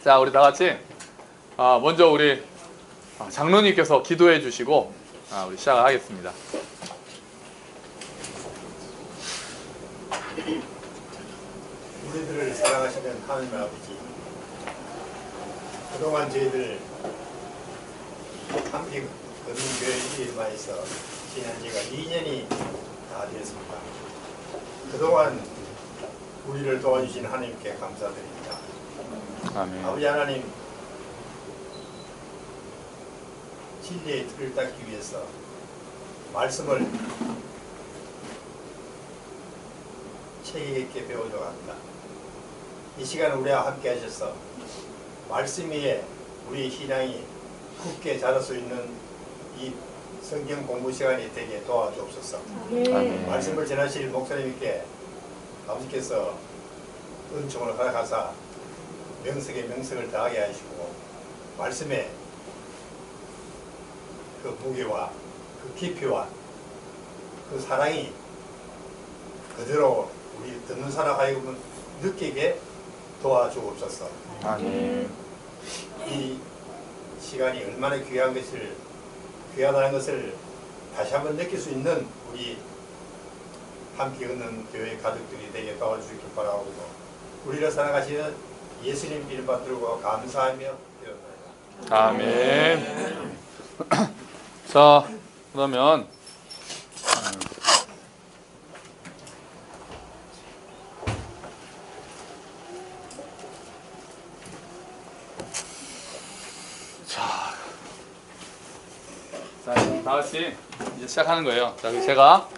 자, 우리 다 같이 먼저 우리 장로님께서 기도해 주시고 우리 시작하겠습니다. 우리들을 사랑하시는 하나님 아버지, 그동안 저희들 함께 거듭교회 일반에서 지난 지가 2년이 다 되었습니다. 그동안 우리를 도와주신 하나님께 감사드립니다. 아멘. 아버지 하나님, 진리의 틀을 닦기 위해서 말씀을 책 있게 배우려고 합니다. 이 시간 우리와 함께 하셔서 말씀 위에 우리 신앙이 굳게 자랄 수 있는 이 성경 공부 시간이 되게 도와주옵소서. 아멘. 말씀을 전하실 목사님께 아버지께서 은총을 허락하사 명석에 명석을 더하게 하시고 말씀에 그 무게와 그 깊이와 그 사랑이 그대로 우리 듣는 사람 하여금 느끼게 도와주옵소서. 아멘. 이 시간이 얼마나 귀하다는 것을 다시 한번 느낄 수 있는 우리 함께 걷는 교회 가족들이 되게 도와주시기 바라고, 우리를 사랑하시는 예수님 이름 받들고 감사하며 기도합니다. 아멘. 자, 그러면 자, 다 같이 이제 시작하는 거예요. 자, 제가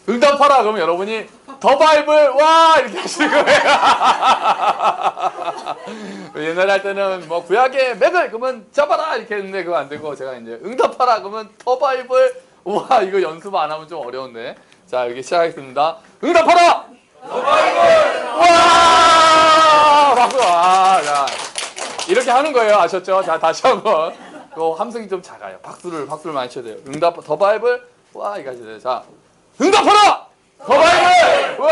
응답하라 그러면 여러분이 더 바이블 와 이렇게 하시는 거예요. 옛날에 할 때는 뭐 구약의 맥을 그러면 잡아라 이렇게 했는데 그거 안 되고, 제가 이제 응답하라 그러면 더 바이블 와, 이거 연습 안 하면 좀 어려운데. 자, 이렇게 시작하겠습니다. 응답하라 더 바이블 와 박수. 자, 이렇게 하는 거예요. 아셨죠? 자, 다시 한번. 그 함성이 좀 작아요. 박수를 많이 쳐야 돼요. 응답 더 바이블 와 이거 하셔야 돼요. 자, 응답하라 더 바이블 와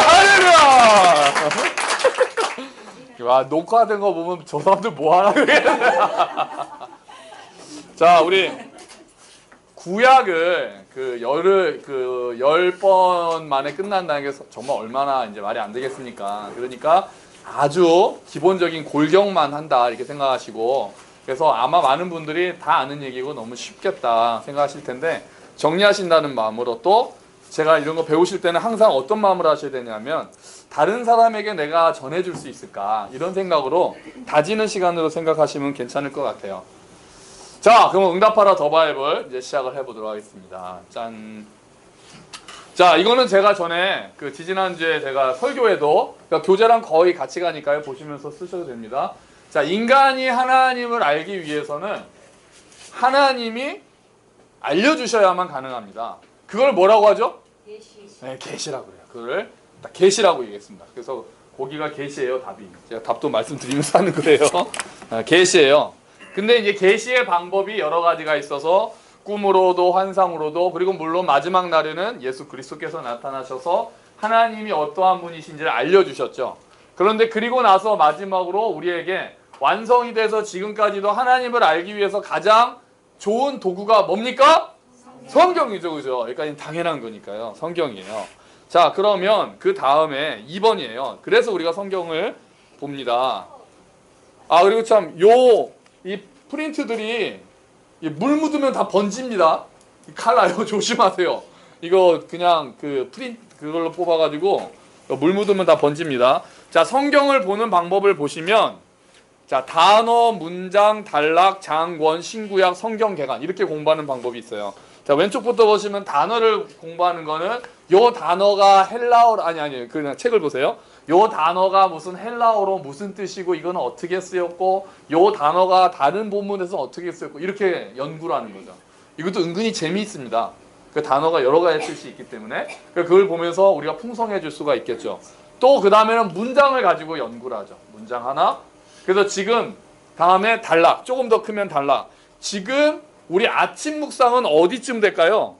할렐루야. 와, 녹화된 거 보면 저 사람들 뭐 하나 그러겠네. 자, 우리 구약을 그 10번 만에 끝난다는 게 정말 얼마나 이제 말이 안 되겠습니까? 그러니까 아주 기본적인 골경만 한다 이렇게 생각하시고, 그래서 아마 많은 분들이 다 아는 얘기고 너무 쉽겠다 생각하실 텐데, 정리하신다는 마음으로, 또 제가 이런 거 배우실 때는 항상 어떤 마음으로 하셔야 되냐면, 다른 사람에게 내가 전해줄 수 있을까 이런 생각으로 다지는 시간으로 생각하시면 괜찮을 것 같아요. 자, 그럼 응답하라 더 바이블 이제 시작을 해보도록 하겠습니다. 짠. 자, 이거는 제가 전에 그 지지난주에 제가 설교에도, 그러니까 교재랑 거의 같이 가니까요, 보시면서 쓰셔도 됩니다. 자, 인간이 하나님을 알기 위해서는 하나님이 알려주셔야만 가능합니다. 그걸 뭐라고 하죠? 계시. 네, 계시라고 해요. 그걸 딱 계시라고 얘기했습니다. 그래서 거기가 계시예요, 답이. 제가 답도 말씀드리면서 하는 거예요. 계시예요. 근데 이제 계시의 방법이 여러 가지가 있어서, 꿈으로도 환상으로도, 그리고 물론 마지막 날에는 예수 그리스도께서 나타나셔서 하나님이 어떠한 분이신지를 알려주셨죠. 그런데 그리고 나서 마지막으로 우리에게 완성이 돼서 지금까지도 하나님을 알기 위해서 가장 좋은 도구가 뭡니까? 성경이죠, 그죠? 여기까지는 당연한 거니까요. 성경이에요. 자, 그러면 그 다음에 2번이에요. 그래서 우리가 성경을 봅니다. 그리고 참 이 프린트들이 물 묻으면 다 번집니다. 칼 나요. 조심하세요. 이거 그냥 그 프린트 그걸로 뽑아가지고 물 묻으면 다 번집니다. 자, 성경을 보는 방법을 보시면, 자, 단어, 문장, 단락, 장권, 신구약, 성경 개관 이렇게 공부하는 방법이 있어요. 자, 왼쪽부터 보시면 단어를 공부하는 거는 요 단어가 헬라어로 아니 그냥 책을 보세요. 요 단어가 무슨 헬라어로 무슨 뜻이고 이거는 어떻게 쓰였고 요 단어가 다른 본문에서 어떻게 쓰였고 이렇게 연구를 하는 거죠. 이것도 은근히 재미있습니다. 그 단어가 여러 가지 뜻이 있기 때문에 그걸 보면서 우리가 풍성해질 수가 있겠죠. 또 그 다음에는 문장을 가지고 연구를 하죠. 문장 하나. 그래서 지금 다음에 단락, 조금 더 크면 단락. 지금 우리 아침 묵상은 어디쯤 될까요?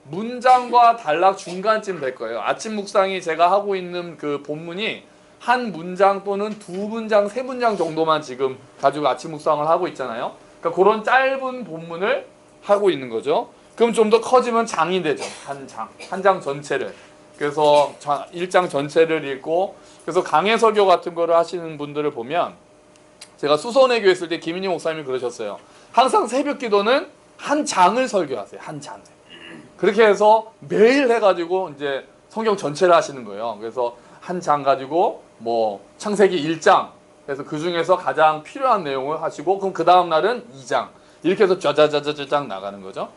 문장과 단락 중간쯤 될 거예요. 아침 묵상이 제가 하고 있는 그 본문이 한 문장 또는 두 문장, 세 문장 정도만 지금 가지고 아침 묵상을 하고 있잖아요. 그러니까 그런 짧은 본문을 하고 있는 거죠. 그럼 좀 더 커지면 장이 되죠. 한 장 전체를. 그래서 1장 전체를 읽고, 그래서 강해 설교 같은 거를 하시는 분들을 보면, 제가 수선회 교회 있을 때 김인희 목사님이 그러셨어요. 항상 새벽 기도는 한 장을 설교하세요. 한 장을. 그렇게 해서 매일 해가지고 이제 성경 전체를 하시는 거예요. 그래서 한 장 가지고 뭐 창세기 1장, 그래서 그 중에서 가장 필요한 내용을 하시고, 그럼 그 다음 날은 2장, 이렇게 해서 짜자자자자장 나가는 거죠.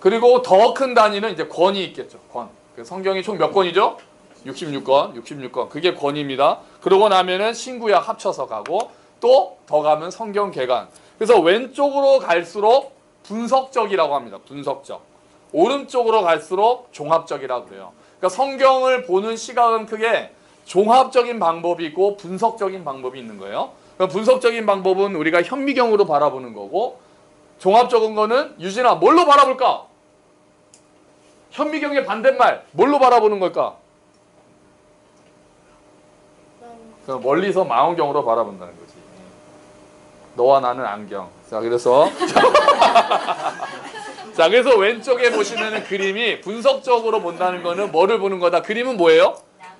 그리고 더 큰 단위는 이제 권이 있겠죠. 권. 성경이 총 몇 권이죠? 66권. 그게 권입니다. 그러고 나면은 신구약 합쳐서 가고, 또 더 가면 성경 개관. 그래서 왼쪽으로 갈수록 분석적이라고 합니다. 분석적. 오른쪽으로 갈수록 종합적이라고 그래요. 그러니까 성경을 보는 시각은 크게 종합적인 방법이 있고 분석적인 방법이 있는 거예요. 그러니까 분석적인 방법은 우리가 현미경으로 바라보는 거고, 종합적인 거는 유진아 뭘로 바라볼까? 현미경의 반대말 뭘로 바라보는 걸까? 멀리서 망원경으로 바라본다는 거지. 너와 나는 안경. 자, 그래서 자, 그래서 왼쪽에 보시면은 그림이 분석적으로 본다는 거는 뭐를 보는 거다? 그림은 뭐예요?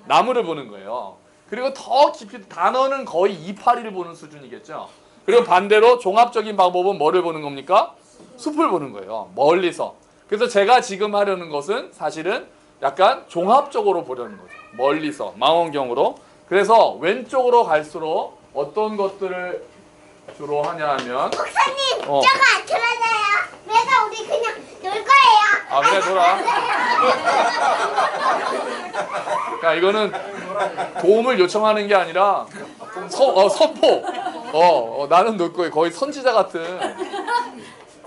나무를 보는 거예요. 그리고 더 깊이 단어는 거의 이파리를 보는 수준이겠죠. 그리고 반대로 종합적인 방법은 뭐를 보는 겁니까? 숲을 보는 거예요. 멀리서. 그래서 제가 지금 하려는 것은 사실은 약간 종합적으로 보려는 거죠. 멀리서 망원경으로. 그래서 왼쪽으로 갈수록 어떤 것들을 주로 하냐 하면, 목사님, 저거 안 틀어져요. 그래서 우리 그냥 놀 거예요. 아, 그래, 놀아. 야, 이거는 도움을 요청하는 게 아니라 선포. 나는 놀 거예요. 거의 선지자 같은.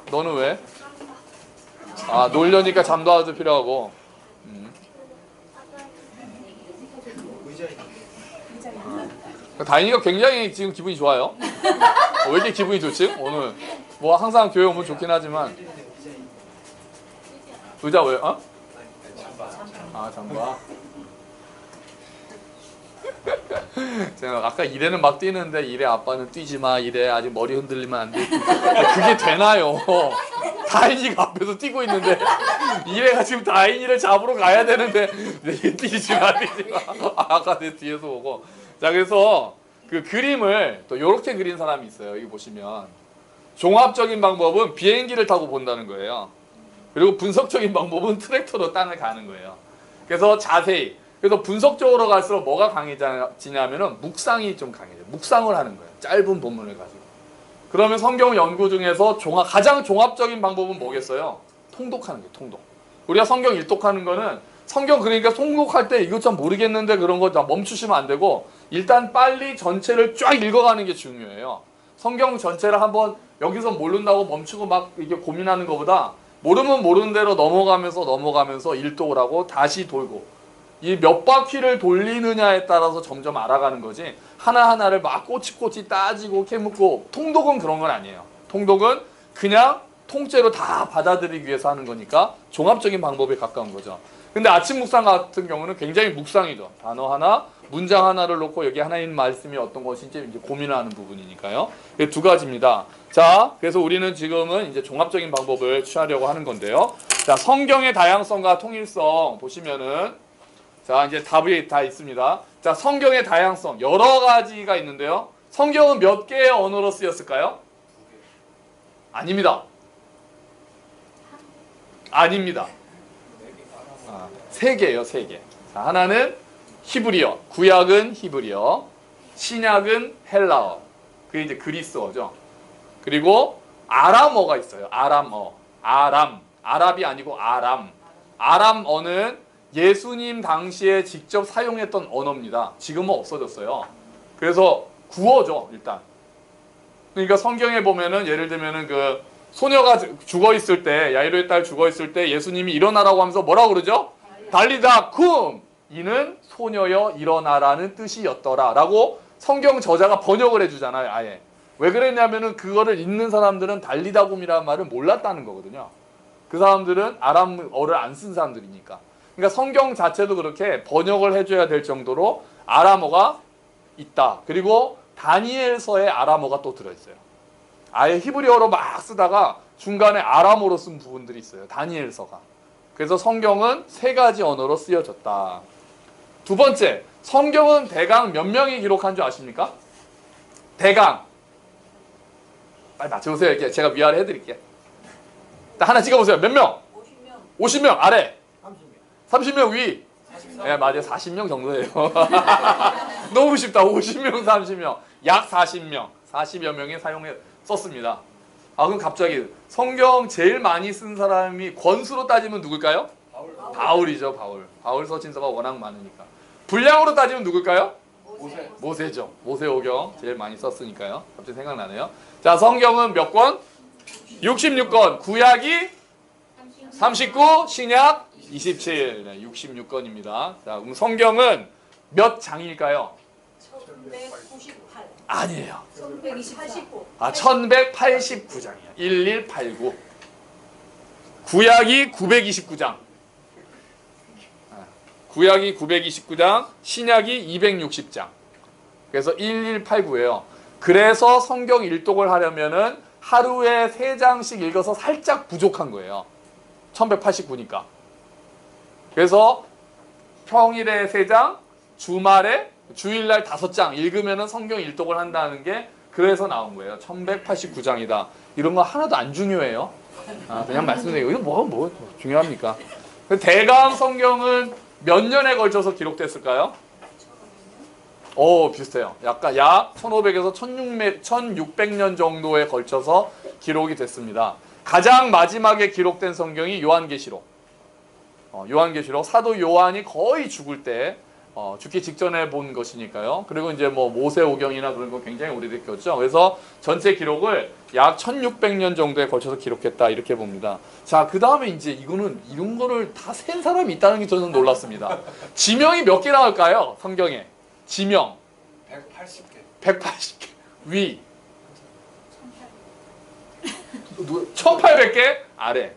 너는 왜? 아, 놀려니까 잠도 아주 필요하고. 다인이가 굉장히 지금 기분이 좋아요. 왜 이렇게 기분이 좋지? 오늘 뭐 항상 교회 오면 좋긴 하지만. 의자 왜? 어? 아, 잠바. 제가 아까 이래는 막 뛰는데, 이래 아빠는 뛰지 마, 이래 아직 머리 흔들리면 안 돼. 그게 되나요? 다인이가 앞에서 뛰고 있는데, 이래가 지금 다인이를 잡으러 가야 되는데, 뛰지 마. 아까 내 뒤에서 오고. 자, 그래서 그 그림을 또 이렇게 그린 사람이 있어요. 여기 보시면 종합적인 방법은 비행기를 타고 본다는 거예요. 그리고 분석적인 방법은 트랙터로 땅을 가는 거예요. 그래서 자세히, 그래서 분석적으로 갈수록 뭐가 강해지냐면은 묵상이 좀 강해져요. 묵상을 하는 거예요. 짧은 본문을 가지고. 그러면 성경 연구 중에서 가장 종합적인 방법은 뭐겠어요? 통독하는 거예요. 통독. 우리가 성경 일독하는 거는, 성경 그러니까 통독할 때 이거 참 모르겠는데 그런 거 멈추시면 안 되고, 일단 빨리 전체를 쫙 읽어가는 게 중요해요. 성경 전체를 한번 여기서 모른다고 멈추고 막 이게 고민하는 것보다, 모르면 모르는 대로 넘어가면서 일독을 하고 다시 돌고, 이 몇 바퀴를 돌리느냐에 따라서 점점 알아가는 거지, 하나하나를 막 꼬치꼬치 따지고 캐묻고. 통독은 그런 건 아니에요. 통독은 그냥 통째로 다 받아들이기 위해서 하는 거니까 종합적인 방법에 가까운 거죠. 근데 아침 묵상 같은 경우는 굉장히 묵상이죠. 단어 하나, 문장 하나를 놓고 여기 하나님 말씀이 어떤 것인지 이제 고민하는 부분이니까요. 이게 두 가지입니다. 자, 그래서 우리는 지금은 이제 종합적인 방법을 취하려고 하는 건데요. 자, 성경의 다양성과 통일성 보시면은, 자, 이제 답이 다 있습니다. 자, 성경의 다양성 여러 가지가 있는데요. 성경은 몇 개의 언어로 쓰였을까요? 아닙니다. 아닙니다. 3개예요, 3개. 자, 하나는 히브리어, 구약은 히브리어, 신약은 헬라어, 그게 이제 그리스어죠. 그리고 아람어가 있어요. 아람어. 아랍이 아니고 아람. 아람어는 예수님 당시에 직접 사용했던 언어입니다. 지금은 없어졌어요. 그래서 구어죠, 일단. 그러니까 성경에 보면은, 예를 들면은 그 소녀가 죽어 있을 때, 야이로의 딸 죽어 있을 때 예수님이 일어나라고 하면서 뭐라고 그러죠? 달리다 쿰! 이는 소녀여 일어나라는 뜻이었더라 라고 성경 저자가 번역을 해주잖아요. 아예. 왜 그랬냐면은 그거를 읽는 사람들은 달리다 쿰이라는 말을 몰랐다는 거거든요. 그 사람들은 아람어를 안 쓴 사람들이니까. 그러니까 성경 자체도 그렇게 번역을 해줘야 될 정도로 아람어가 있다. 그리고 다니엘서에 아람어가 또 들어있어요. 아예 히브리어로 막 쓰다가 중간에 아람어로 쓴 부분들이 있어요. 다니엘서가. 그래서 성경은 세 가지 언어로 쓰여졌다. 두 번째, 성경은 대강 몇 명이 기록한 줄 아십니까? 대강. 빨리 맞춰보세요. 이렇게 제가 위아래 해드릴게요. 하나 찍어보세요. 몇 명? 50명. 50명 아래. 30명 위. 네, 맞아요. 40명 정도예요. 너무 쉽다. 50명, 30명. 약 40명. 40여 명이 썼습니다. 아, 그럼 갑자기 성경 제일 많이 쓴 사람이 권수로 따지면 누굴까요? 바울이죠, 바울. 바울 서신서가 워낙 많으니까. 분량으로 따지면 누굴까요? 모세죠. 모세오경 제일 많이 썼으니까요. 갑자기 생각나네요. 자, 성경은 몇 권? 66권. 구약이 39, 신약 27. 네, 66권입니다. 자, 그럼 성경은 몇 장일까요? 1198. 아니에요. 1189. 1189장이에요. 1189. 구약이 929장. 구약이 929장, 신약이 260장. 그래서 1189예요. 그래서 성경 일독을 하려면은 하루에 3장씩 읽어서 살짝 부족한 거예요. 1189니까. 그래서 평일에 3장, 주말에 주일날 5장 읽으면은 성경 일독을 한다는 게 그래서 나온 거예요. 1189장이다. 이런 거 하나도 안 중요해요. 그냥 말씀드려요. 이거 뭐 중요합니까? 대강 성경은 몇 년에 걸쳐서 기록됐을까요? 비슷해요. 약간 약 1500에서 1600년 정도에 걸쳐서 기록이 됐습니다. 가장 마지막에 기록된 성경이 요한계시록. 요한계시록 사도 요한이 거의 죽을 때 죽기 직전에 본 것이니까요. 그리고 이제 뭐 모세오경이나 그런 거 굉장히 오래됐겠죠. 그래서 전체 기록을 약 1600년 정도에 걸쳐서 기록했다 이렇게 봅니다. 자, 그 다음에 이제 이거는 이런 거를 다 센 사람이 있다는 게 저는 놀랐습니다. 지명이 몇 개 나올까요? 성경에. 지명. 180개. 180개. 위. 1800개? 아래.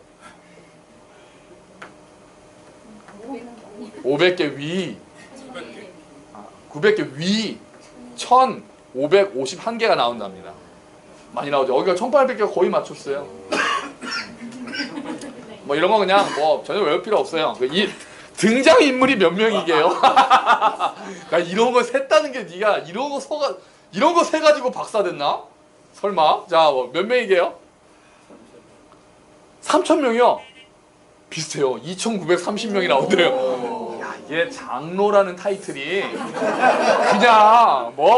500개 위. 900개 위. 1551개가 나온답니다. 많이 나오죠. 여기가 1800개가 거의 맞췄어요. 뭐 이런 거 그냥 뭐 전혀 외울 필요 없어요. 이 등장인물이 몇 명이게요? 그러니까 이런 거 셌다는 게 네가 이런 거 세 가지고 박사 됐나? 설마? 자, 몇 명이게요? 3000명이요. 비슷해요. 2930명이 나온대요. 야, 이게 장로라는 타이틀이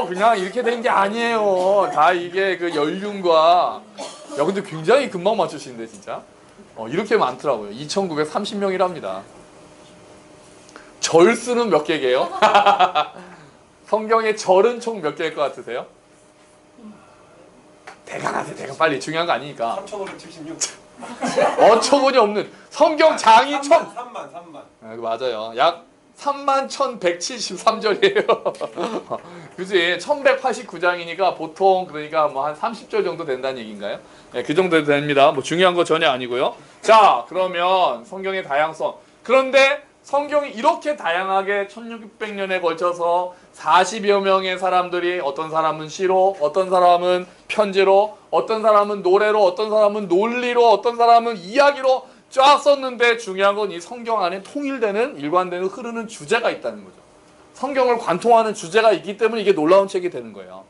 그냥 이렇게 된 게 아니에요. 다 이게 그 연륜과 근데 굉장히 금방 맞추시는데 진짜. 이렇게 많더라고요. 2930명이랍니다. 절수는 몇 개게요? 성경의 절은 총 몇 개일 것 같으세요? 대강 하세요. 대강 빨리. 중요한 거 아니니까. 3576. 어처구니 없는 성경 장이 3만. 맞아요. 약 31,173절이에요. 그지? 1189장이니까 보통 그러니까 뭐 한 30절 정도 된다는 얘기인가요? 네, 그 정도 됩니다. 뭐 중요한 거 전혀 아니고요. 자, 그러면 성경의 다양성. 그런데 성경이 이렇게 다양하게 1600년에 걸쳐서 40여 명의 사람들이 어떤 사람은 시로, 어떤 사람은 편지로, 어떤 사람은 노래로, 어떤 사람은 논리로, 어떤 사람은 이야기로 쫙 썼는데 중요한 건 이 성경 안에 통일되는 일관되는 흐르는 주제가 있다는 거죠. 성경을 관통하는 주제가 있기 때문에 이게 놀라운 책이 되는 거예요.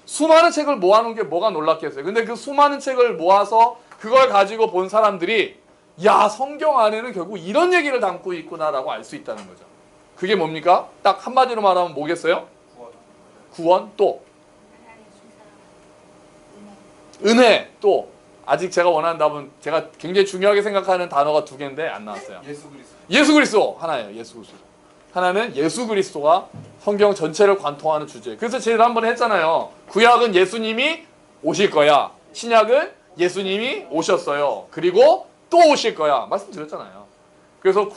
수많은 책을 모아놓은 게 뭐가 놀랍겠어요. 근데 그 수많은 책을 모아서 그걸 가지고 본 사람들이 야, 성경 안에는 결국 이런 얘기를 담고 있구나라고 알 수 있다는 거죠. 그게 뭡니까? 딱 한마디로 말하면 뭐겠어요? 구원 또 은혜 또 아직 제가 원하는 답은 제가 굉장히 중요하게 생각하는 단어가 2개인데 안 나왔어요. 예수 그리스도 하나예요. 예수 그리스도. 하나는 예수 그리스도가 성경 전체를 관통하는 주제. 그래서 제가 한번 했잖아요. 구약은 예수님이 오실 거야. 신약은 예수님이 오셨어요. 그리고 또 오실 거야. 말씀드렸잖아요. 그래서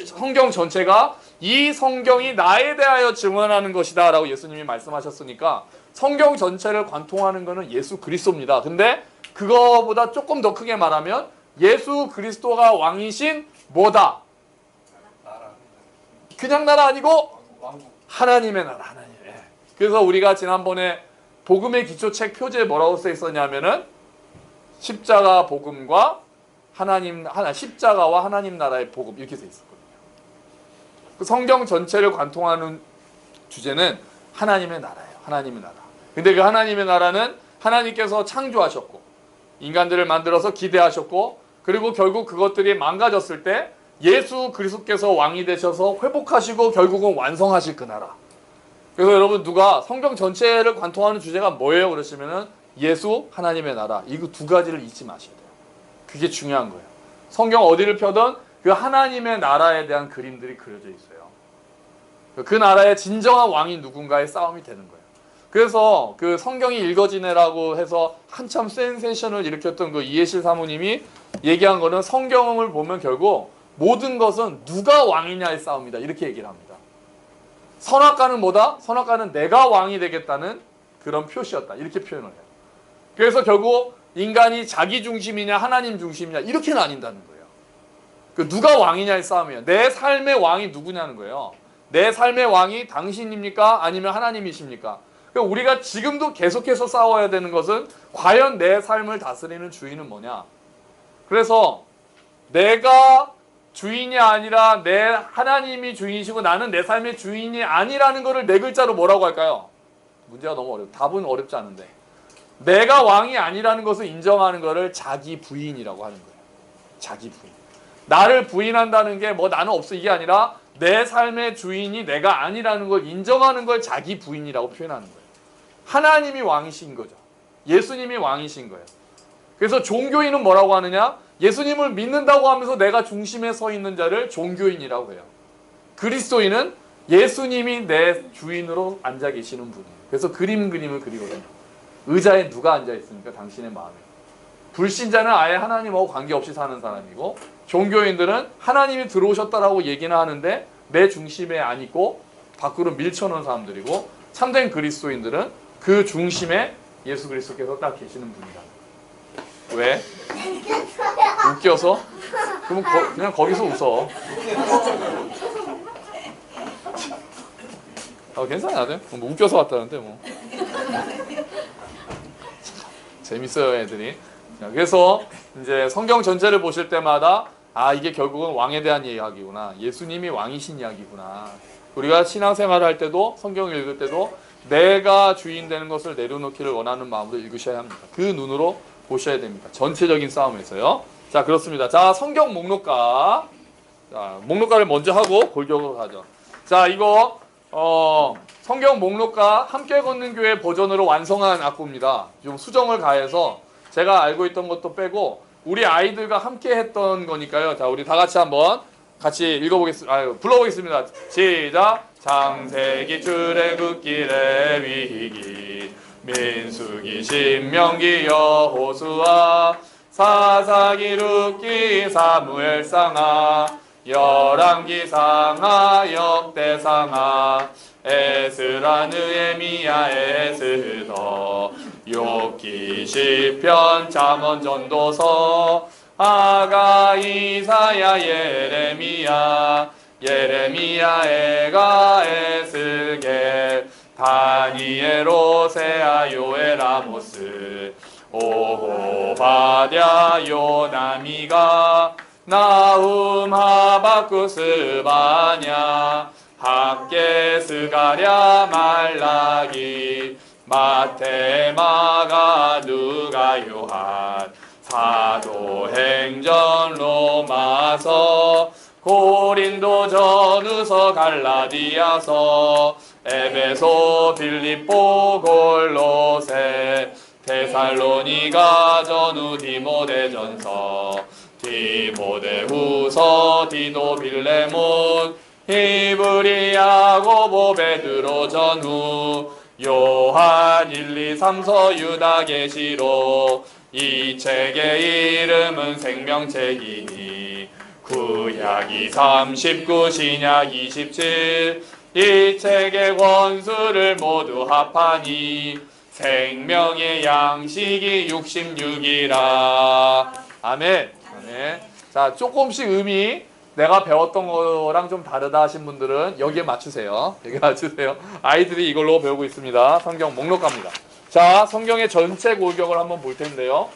성경 전체가 이 성경이 나에 대하여 증언하는 것이다 라고 예수님이 말씀하셨으니까 성경 전체를 관통하는 것은 예수 그리스도입니다. 근데 그거보다 조금 더 크게 말하면 예수 그리스도가 왕이신 뭐다? 그냥 나라 아니고 하나님의 나라, 하나님의. 그래서 우리가 지난번에 복음의 기초책 표제에 뭐라고 써 있었냐면은 십자가 복음과 십자가와 하나님 나라의 복음 이렇게 써 있었거든요. 그 성경 전체를 관통하는 주제는 하나님의 나라예요. 하나님의 나라. 근데 그 하나님의 나라는 하나님께서 창조하셨고 인간들을 만들어서 기대하셨고 그리고 결국 그것들이 망가졌을 때 예수 그리스도께서 왕이 되셔서 회복하시고 결국은 완성하실 그 나라. 그래서 여러분 누가 성경 전체를 관통하는 주제가 뭐예요? 그러시면은 예수, 하나님의 나라. 이거 두 가지를 잊지 마셔야 돼요. 그게 중요한 거예요. 성경 어디를 펴든 그 하나님의 나라에 대한 그림들이 그려져 있어요. 그 나라의 진정한 왕이 누군가의 싸움이 되는 거예요. 그래서 그 성경이 읽어지네라고 해서 한참 센세이션을 일으켰던 그 이해실 사모님이 얘기한 거는 성경을 보면 결국 모든 것은 누가 왕이냐의 싸움이다. 이렇게 얘기를 합니다. 선악과는 뭐다? 선악과는 내가 왕이 되겠다는 그런 표시였다. 이렇게 표현을 해요. 그래서 결국 인간이 자기 중심이냐 하나님 중심이냐 이렇게 나뉜다는 거예요. 그 누가 왕이냐의 싸움이에요. 내 삶의 왕이 누구냐는 거예요. 내 삶의 왕이 당신입니까? 아니면 하나님이십니까? 그러니까 우리가 지금도 계속해서 싸워야 되는 것은 과연 내 삶을 다스리는 주인은 뭐냐? 그래서 내가 주인이 아니라 내 하나님이 주인이시고 나는 내 삶의 주인이 아니라는 것을 네 글자로 뭐라고 할까요? 문제가 너무 어려워. 답은 어렵지 않은데. 내가 왕이 아니라는 것을 인정하는 것을 자기 부인이라고 하는 거예요. 자기 부인. 나를 부인한다는 게 뭐 나는 없어 이게 아니라 내 삶의 주인이 내가 아니라는 걸 인정하는 걸 자기 부인이라고 표현하는 거예요. 하나님이 왕이신 거죠. 예수님이 왕이신 거예요. 그래서 종교인은 뭐라고 하느냐? 예수님을 믿는다고 하면서 내가 중심에 서 있는 자를 종교인이라고 해요. 그리스도인은 예수님이 내 주인으로 앉아 계시는 분이에요. 그래서 그림을 그리거든요. 의자에 누가 앉아 있습니까? 당신의 마음에. 불신자는 아예 하나님하고 관계없이 사는 사람이고 종교인들은 하나님이 들어오셨다라고 얘기는 하는데 내 중심에 안 있고 밖으로 밀쳐놓은 사람들이고 참된 그리스도인들은 그 중심에 예수 그리스도께서 딱 계시는 분이다. 왜? 웃겨서? 그럼 그냥 거기서 웃어. 괜찮아요. 뭐 웃겨서 왔다는데 뭐. 재밌어요 애들이. 그래서 이제 성경 전체를 보실 때마다 이게 결국은 왕에 대한 이야기구나. 예수님이 왕이신 이야기구나. 우리가 신앙생활을 할 때도 성경을 읽을 때도 내가 주인 되는 것을 내려놓기를 원하는 마음으로 읽으셔야 합니다. 그 눈으로 보셔야 됩니다. 전체적인 싸움에서요. 자, 그렇습니다. 자, 성경 목록가. 자, 목록가를 먼저 하고 골격으로 가죠. 자, 이거 성경 목록가 함께 걷는 교회 버전으로 완성한 악보입니다. 좀 수정을 가해서 제가 알고 있던 것도 빼고 우리 아이들과 함께 했던 거니까요. 자, 우리 다 같이 한번 같이 불러보겠습니다. 시작. 창세기, 출애굽기, 레위기, 민수기, 신명기, 여호수아, 사사기, 룻기, 사무엘상하, 열왕기상하, 역대상하, 에스라, 느헤미야, 에스더, 욥기, 시편, 잠언, 전도서, 아가, 이사야, 예레미야, 에가, 에스겔, 다니엘, 호세아, 요엘, 아모스, 오호바댜, 요나미가, 나훔, 하박국, 스바냐, 학개, 스가랴, 말라기, 마태, 마가, 누가, 요한, 사도행전, 로마서, 고린도, 전후서, 갈라디아서, 에베소, 빌립보, 골로새, 데살로니가, 전후, 디모데전서, 디모데후서, 디도, 빌레몬, 히브리, 야고보, 베드로, 전후, 요한, 1, 2, 3서, 유다, 계시록. 이 책의 이름은 생명책이니 구약이 39, 신약 27. 이 책의 권수를 모두 합하니 생명의 양식이 66이라. 아멘. 아멘. 자, 조금씩 음이 내가 배웠던 거랑 좀 다르다 하신 분들은 여기에 맞추세요. 여기에 맞추세요. 아이들이 이걸로 배우고 있습니다. 성경 목록 갑니다. 자, 성경의 전체 골격을 한번 볼 텐데요.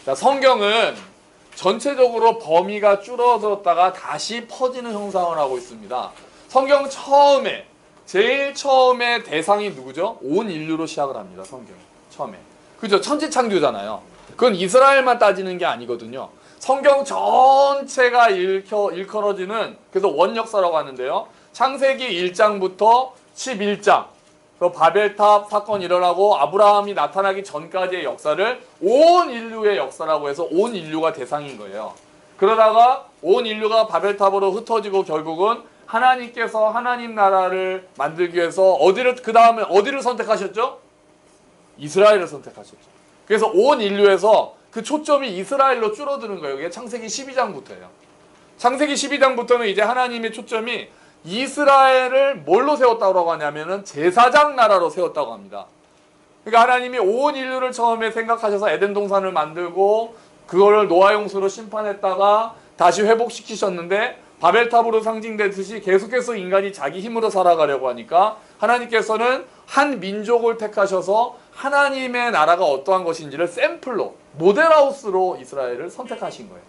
자, 성경은 전체적으로 범위가 줄어들었다가 다시 퍼지는 형상을 하고 있습니다. 성경 처음에, 제일 처음에 대상이 누구죠? 온 인류로 시작을 합니다. 성경 처음에. 그죠? 천지창조잖아요. 그건 이스라엘만 따지는 게 아니거든요. 성경 전체가 일컬어지는, 그래서 원역사라고 하는데요. 창세기 1장부터 11장, 그 바벨탑 사건이 일어나고 아브라함이 나타나기 전까지의 역사를 온 인류의 역사라고 해서 온 인류가 대상인 거예요. 그러다가 온 인류가 바벨탑으로 흩어지고 결국은 하나님께서 하나님 나라를 만들기 위해서 그 다음에 어디를 선택하셨죠? 이스라엘을 선택하셨죠. 그래서 온 인류에서 그 초점이 이스라엘로 줄어드는 거예요. 이게 창세기 12장부터예요. 창세기 12장부터는 이제 하나님의 초점이 이스라엘을 뭘로 세웠다고 하냐면은 제사장 나라로 세웠다고 합니다. 그러니까 하나님이 온 인류를 처음에 생각하셔서 에덴 동산을 만들고 그거를 노아 홍수로 심판했다가 다시 회복시키셨는데 바벨탑으로 상징되듯이 계속해서 인간이 자기 힘으로 살아가려고 하니까 하나님께서는 한 민족을 택하셔서 하나님의 나라가 어떠한 것인지를 샘플로, 모델하우스로 이스라엘을 선택하신 거예요.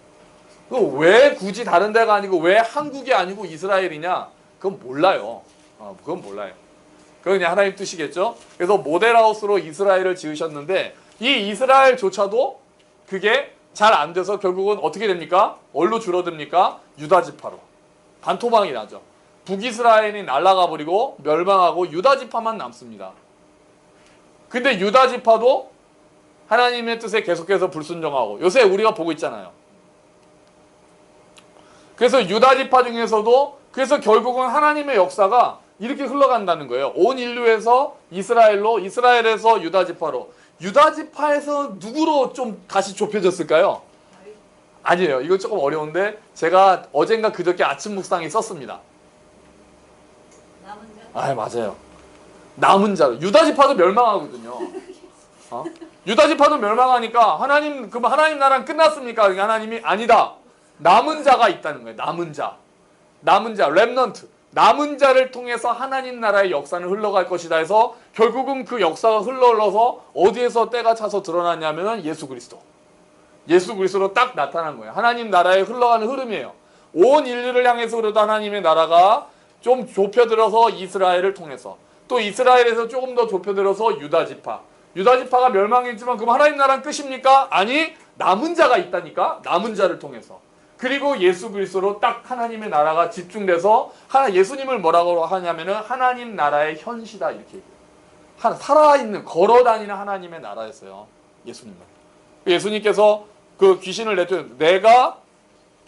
왜 굳이 다른 데가 아니고 왜 한국이 아니고 이스라엘이냐? 그건 몰라요. 그건 몰라요. 그건 그냥 하나님 뜻이겠죠? 그래서 모델하우스로 이스라엘을 지으셨는데 이 이스라엘조차도 그게 잘 안 돼서 결국은 어떻게 됩니까? 뭘로 줄어듭니까? 유다 지파로. 반토막이 나죠. 북이스라엘이 날아가 버리고 멸망하고 유다 지파만 남습니다. 근데 유다 지파도 하나님의 뜻에 계속해서 불순종하고 요새 우리가 보고 있잖아요. 그래서 유다 지파 중에서도 그래서 결국은 하나님의 역사가 이렇게 흘러간다는 거예요. 온 인류에서 이스라엘로, 이스라엘에서 유다 지파로. 유다 지파에서 누구로 좀 다시 좁혀졌을까요? 아니에요. 이거 조금 어려운데 제가 어젠가 그저께 아침 묵상에 썼습니다. 아, 맞아요. 남은 자로. 유다 지파도 멸망하거든요. 유다 지파도 멸망하니까 그럼 하나님 나라는 끝났습니까? 그러니까 하나님이 아니다. 남은 자가 있다는 거예요. 남은 자, 렘넌트. 남은 자를 통해서 하나님 나라의 역사는 흘러갈 것이다 해서 결국은 그 역사가 흘러서 어디에서 때가 차서 드러났냐면 예수 그리스도로 딱 나타난 거예요. 하나님 나라에 흘러가는 흐름이에요. 온 인류를 향해서 그래도 하나님의 나라가 좀 좁혀들어서 이스라엘을 통해서 또 이스라엘에서 조금 더 좁혀들어서 유다 지파가 멸망했지만 그럼 하나님 나라는 끝입니까? 아니, 남은 자가 있다니까. 남은 자를 통해서. 그리고 예수 그리스도로 딱 하나님의 나라가 집중돼서 예수님을 뭐라고 하냐면은 하나님 나라의 현시다 이렇게 얘기해요. 살아있는 걸어다니는 하나님의 나라였어요. 예수님은. 예수님께서 그 귀신을 내가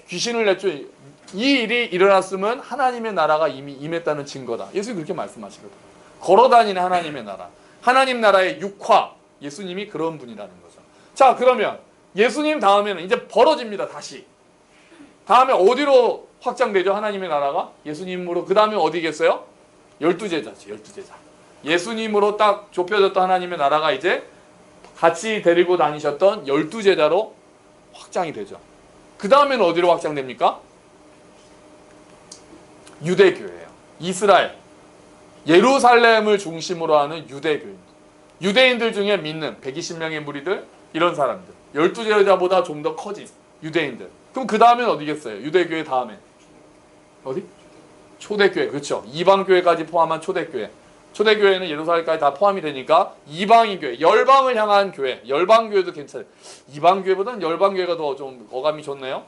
귀신을 냈죠. 이 일이 일어났으면 하나님의 나라가 이미 임했다는 증거다. 예수님이 그렇게 말씀하시거든요. 걸어다니는 하나님의 나라. 하나님 나라의 육화. 예수님이 그런 분이라는 거죠. 자, 그러면 예수님 다음에는 이제 벌어집니다. 다시. 다음에 어디로 확장되죠? 하나님의 나라가? 예수님으로. 그 다음에 어디겠어요? 12제자죠. 12제자. 예수님으로 딱 좁혀졌던 하나님의 나라가 이제 같이 데리고 다니셨던 12제자로 확장이 되죠. 그 다음에는 어디로 확장됩니까? 유대교회예요. 이스라엘. 예루살렘을 중심으로 하는 유대교회입니다. 유대인들 중에 믿는 120명의 무리들, 이런 사람들. 12제자보다 좀 더 커진 유대인들. 그럼 그 다음엔 어디겠어요? 유대교회 다음에 어디? 초대교회. 그렇죠. 이방교회까지 포함한 초대교회. 초대교회는 예루살렘까지 다 포함이 되니까 이방인 교회, 열방을 향한 교회. 열방교회도 괜찮아요. 이방교회보다는 열방교회가 더 좀 어감이 좋네요.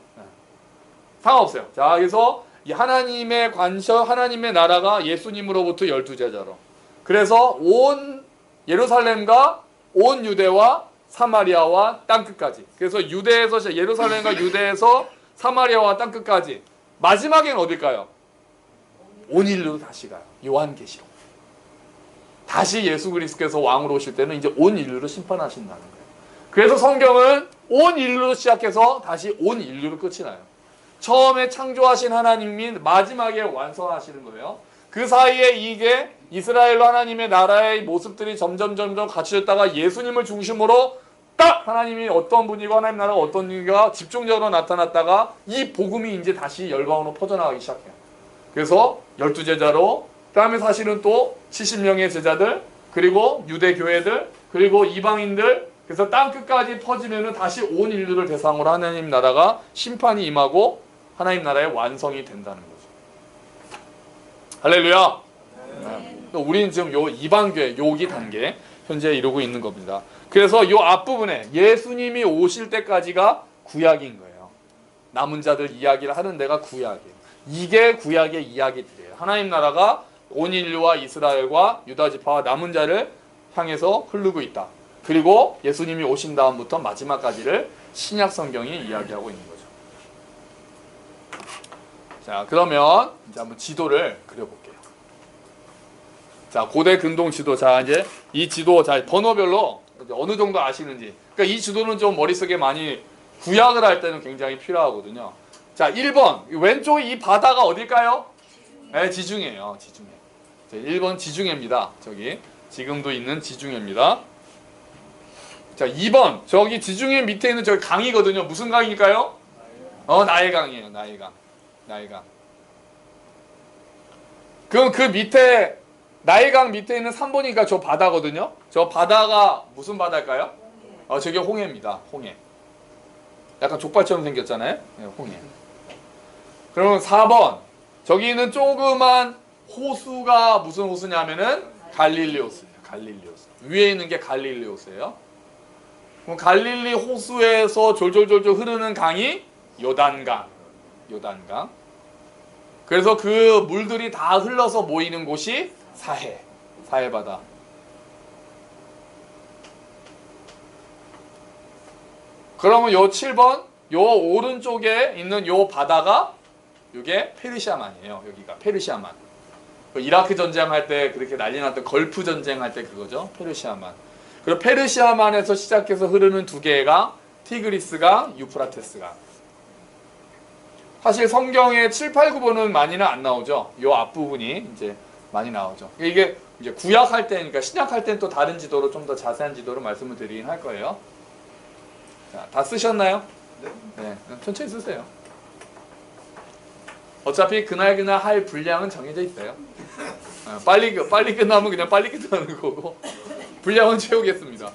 상관없어요. 자, 그래서 이 하나님의 하나님의 나라가 예수님으로부터 12제자로. 그래서 온 예루살렘과 온 유대와 사마리아와 땅끝까지. 그래서 예루살렘과 유대에서 사마리아와 땅끝까지. 마지막엔 어딜까요? 온 인류로 다시 가요. 요한계시록. 다시 예수 그리스도께서 왕으로 오실 때는 이제 온 인류를 심판하신다는 거예요. 그래서 성경은 온 인류로 시작해서 다시 온 인류로 끝이 나요. 처음에 창조하신 하나님이 마지막에 완성하시는 거예요. 그 사이에 이게 이스라엘로 하나님의 나라의 모습들이 점점 갖춰졌다가 예수님을 중심으로 딱 하나님이 어떤 분이고 하나님 나라가 어떤 분이가 집중적으로 나타났다가 이 복음이 이제 다시 열방으로 퍼져나가기 시작해요. 그래서 12제자로 그다음에 사실은 또 70명의 제자들 그리고 유대 교회들 그리고 이방인들 그래서 땅 끝까지 퍼지면은 다시 온 인류를 대상으로 하나님 나라가 심판이 임하고 하나님 나라의 완성이 된다는 거죠. 할렐루야. 우리는 지금 요 이방교회 요기 단계 현재 이루고 있는 겁니다. 그래서 요 앞부분에 예수님이 오실 때까지가 구약인 거예요. 남은 자들 이야기를 하는 데가 구약이에요. 이게 구약의 이야기들이에요. 하나님 나라가 온 인류와 이스라엘과 유다 지파와 남은 자를 향해서 흐르고 있다. 그리고 예수님이 오신 다음부터 마지막까지를 신약 성경이 이야기하고 있는 거죠. 자, 그러면 이제 한번 지도를 그려볼게요. 자, 고대 근동 지도. 자, 이제 이 지도, 자, 번호별로 어느 정도 아시는지. 그러니까 이 지도는 좀 머릿속에 많이 구약을 할 때는 굉장히 필요하거든요. 자, 1번. 왼쪽에 이 바다가 어딜까요? 네, 지중해예요. 지중해. 자, 1번 지중해입니다. 저기. 지금도 있는 지중해입니다. 자, 2번. 저기 지중해 밑에 있는 저기 강이거든요. 무슨 강일까요? 나일강이에요. 나일강. 나일강. 그럼 그 밑에 나일강 밑에 있는 3번이니까 저 바다거든요. 저 바다가 무슨 바다일까요? 저게 홍해입니다. 홍해. 약간 족발처럼 생겼잖아요. 네, 홍해. 그러면 4번. 저기 있는 조그만 호수가 무슨 호수냐면은 갈릴리 호수예요. 갈릴리 호수. 위에 있는 게 갈릴리 호수예요. 그럼 갈릴리 호수에서 졸졸졸졸 흐르는 강이 요단강. 요단강. 그래서 그 물들이 다 흘러서 모이는 곳이 사해. 사해바다. 그러면 요 7번 요 오른쪽에 있는 요 바다가 이게 페르시아만이에요. 여기가 페르시아만. 이라크 전쟁할 때 그렇게 난리 났던 걸프 전쟁할 때 그거죠. 페르시아만. 그리고 페르시아만에서 시작해서 흐르는 두 개가 티그리스강, 유프라테스강. 사실 성경에 7, 8, 9번은 많이는 안 나오죠. 요 앞부분이 이제 많이 나오죠. 이게 이제 구약할 때니까 신약할 때는 또 다른 지도로 좀 더 자세한 지도로 말씀을 드리긴 할 거예요. 자, 다 쓰셨나요? 네. 천천히 쓰세요. 어차피 그날 할 분량은 정해져 있어요. 빨리 끝나면 그냥 빨리 끝나는 거고 분량은 채우겠습니다.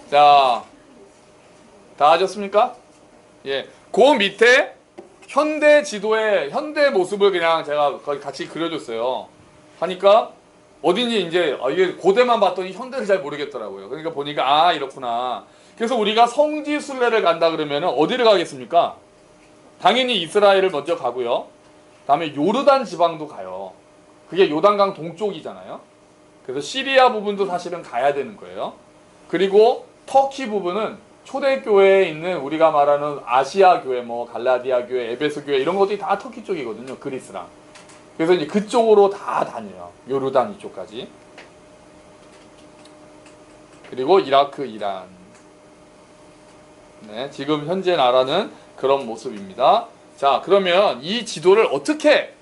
자, 다 하셨습니까? 예, 그 밑에 현대 지도의 현대 모습을 그냥 제가 거기 같이 그려줬어요. 하니까 어딘지 이제 이게 고대만 봤더니 현대를 잘 모르겠더라고요. 그러니까 보니까 이렇구나. 그래서 우리가 성지 순례를 간다 그러면은 어디를 가겠습니까? 당연히 이스라엘을 먼저 가고요. 다음에 요르단 지방도 가요. 그게 요단강 동쪽이잖아요. 그래서 시리아 부분도 사실은 가야 되는 거예요. 그리고 터키 부분은 초대교회에 있는 우리가 말하는 아시아 교회, 뭐 갈라디아 교회, 에베소 교회 이런 것들이 다 터키 쪽이거든요. 그리스랑. 그래서 이제 그쪽으로 다 다녀요. 요르단 이쪽까지. 그리고 이라크, 이란. 네, 지금 현재 나라는 그런 모습입니다. 자, 그러면 이 지도를 어떻게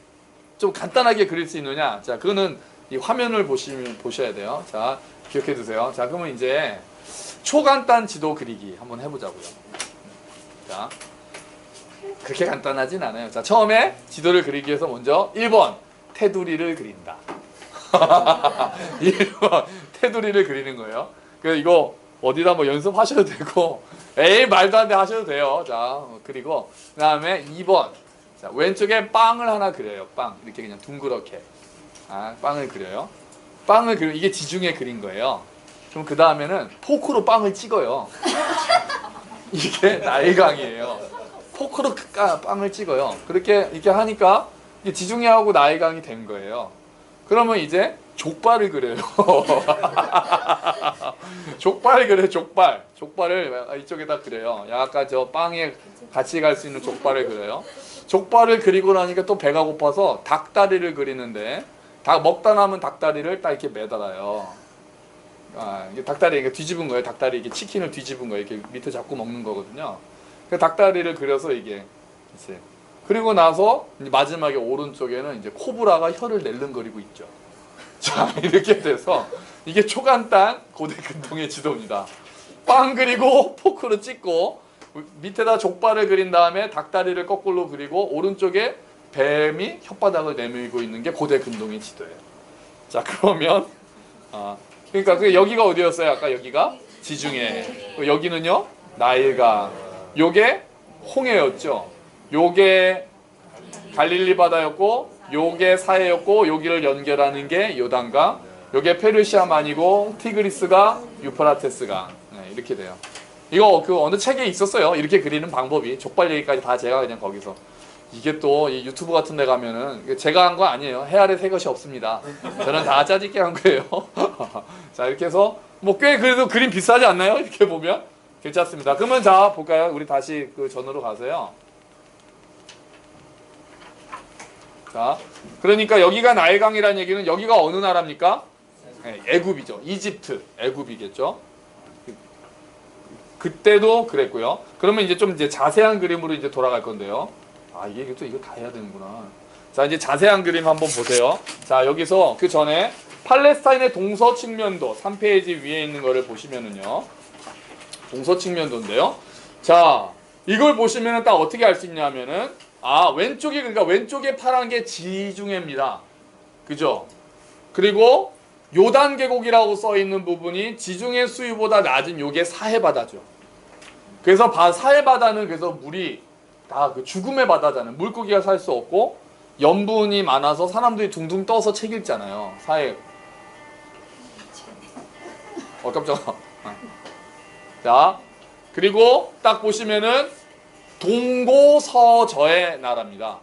좀 간단하게 그릴 수 있느냐? 자, 그거는 이 화면을 보셔야 돼요. 자, 기억해 두세요. 자, 그러면 이제 초간단 지도 그리기 한번 해보자고요. 자, 그렇게 간단하진 않아요. 자, 처음에 지도를 그리기 위해서 먼저 1번 테두리를 그린다. 1번 테두리를 그리는 거예요. 그래서 이거 어디다 뭐 연습하셔도 되고 말도 안 돼 하셔도 돼요. 자, 그리고 그 다음에 2번 자, 왼쪽에 빵을 하나 그려요. 빵 이렇게 그냥 둥그렇게 빵을 그려요. 빵을 그리면 이게 지중해 그린 거예요. 그럼 그 다음에는 포크로 빵을 찍어요. 이게 나일강이에요. 포크로 빵을 찍어요. 그렇게 이렇게 하니까 이게 지중해하고 나일강이 된 거예요. 그러면 이제 족발을 그려요. 족발을 그려요. 족발을 이쪽에다 그려요. 약간 저 빵에 같이 갈 수 있는 족발을 그려요. 족발을 그리고 나니까 또 배가 고파서 닭다리를 그리는데 먹다 남은 닭다리를 딱 이렇게 매달아요. 이게 닭다리 이게 뒤집은 거예요. 닭다리 이게 치킨을 뒤집은 거예요. 이렇게 밑에 잡고 먹는 거거든요. 그 닭다리를 그려서 이게 이제 그리고 나서 이제 마지막에 오른쪽에는 이제 코브라가 혀를 낼름거리고 있죠. 자, 이렇게 돼서 이게 초간단 고대 근동의 지도입니다. 빵 그리고 포크로 찍고 밑에다 족발을 그린 다음에 닭다리를 거꾸로 그리고 오른쪽에 뱀이 혓바닥을 내밀고 있는 게 고대 근동의 지도예요. 자, 그러면 그러니까 그 여기가 어디였어요? 아까 여기가 지중해. 여기는요 나일강. 요게 홍해였죠. 요게 갈릴리 바다였고, 요게 사해였고, 여기를 연결하는 게 요단강. 요게 페르시아만이고, 티그리스가 유프라테스강. 네, 이렇게 돼요. 이거 그 어느 책에 있었어요. 이렇게 그리는 방법이. 족발 얘기까지 다 제가 그냥 거기서. 이게 또 이 유튜브 같은 데 가면은 제가 한 거 아니에요. 해 아래 새 것이 없습니다. 저는 다 짜집게 한 거예요. 자, 이렇게 해서 뭐 꽤 그래도 그림 비싸지 않나요? 이렇게 보면 괜찮습니다. 그러면 자 볼까요? 우리 다시 그 전으로 가세요. 자, 그러니까 여기가 나일강이라는 얘기는 여기가 어느 나라입니까? 네, 애굽이죠. 이집트, 애굽이겠죠. 그때도 그랬고요. 그러면 이제 좀 이제 자세한 그림으로 이제 돌아갈 건데요. 이게 또 이거 다 해야 되는구나. 자, 이제 자세한 그림 한번 보세요. 자, 여기서 그 전에 팔레스타인의 동서 측면도 3페이지 위에 있는 거를 보시면은요. 동서 측면도인데요. 자, 이걸 보시면은 딱 어떻게 알 수 있냐면은 왼쪽이 그러니까 왼쪽에 파란 게 지중해입니다. 그죠? 그리고 요단 계곡이라고 써 있는 부분이 지중해 수위보다 낮은 요게 사해 바다죠. 그래서 사해 바다는 그래서 물이 다 그 죽음의 바다잖아요. 물고기가 살 수 없고 염분이 많아서 사람들이 둥둥 떠서 책 읽잖아요. 사해. 깜짝아. 자, 그리고 딱 보시면은 동고서저의 나라입니다.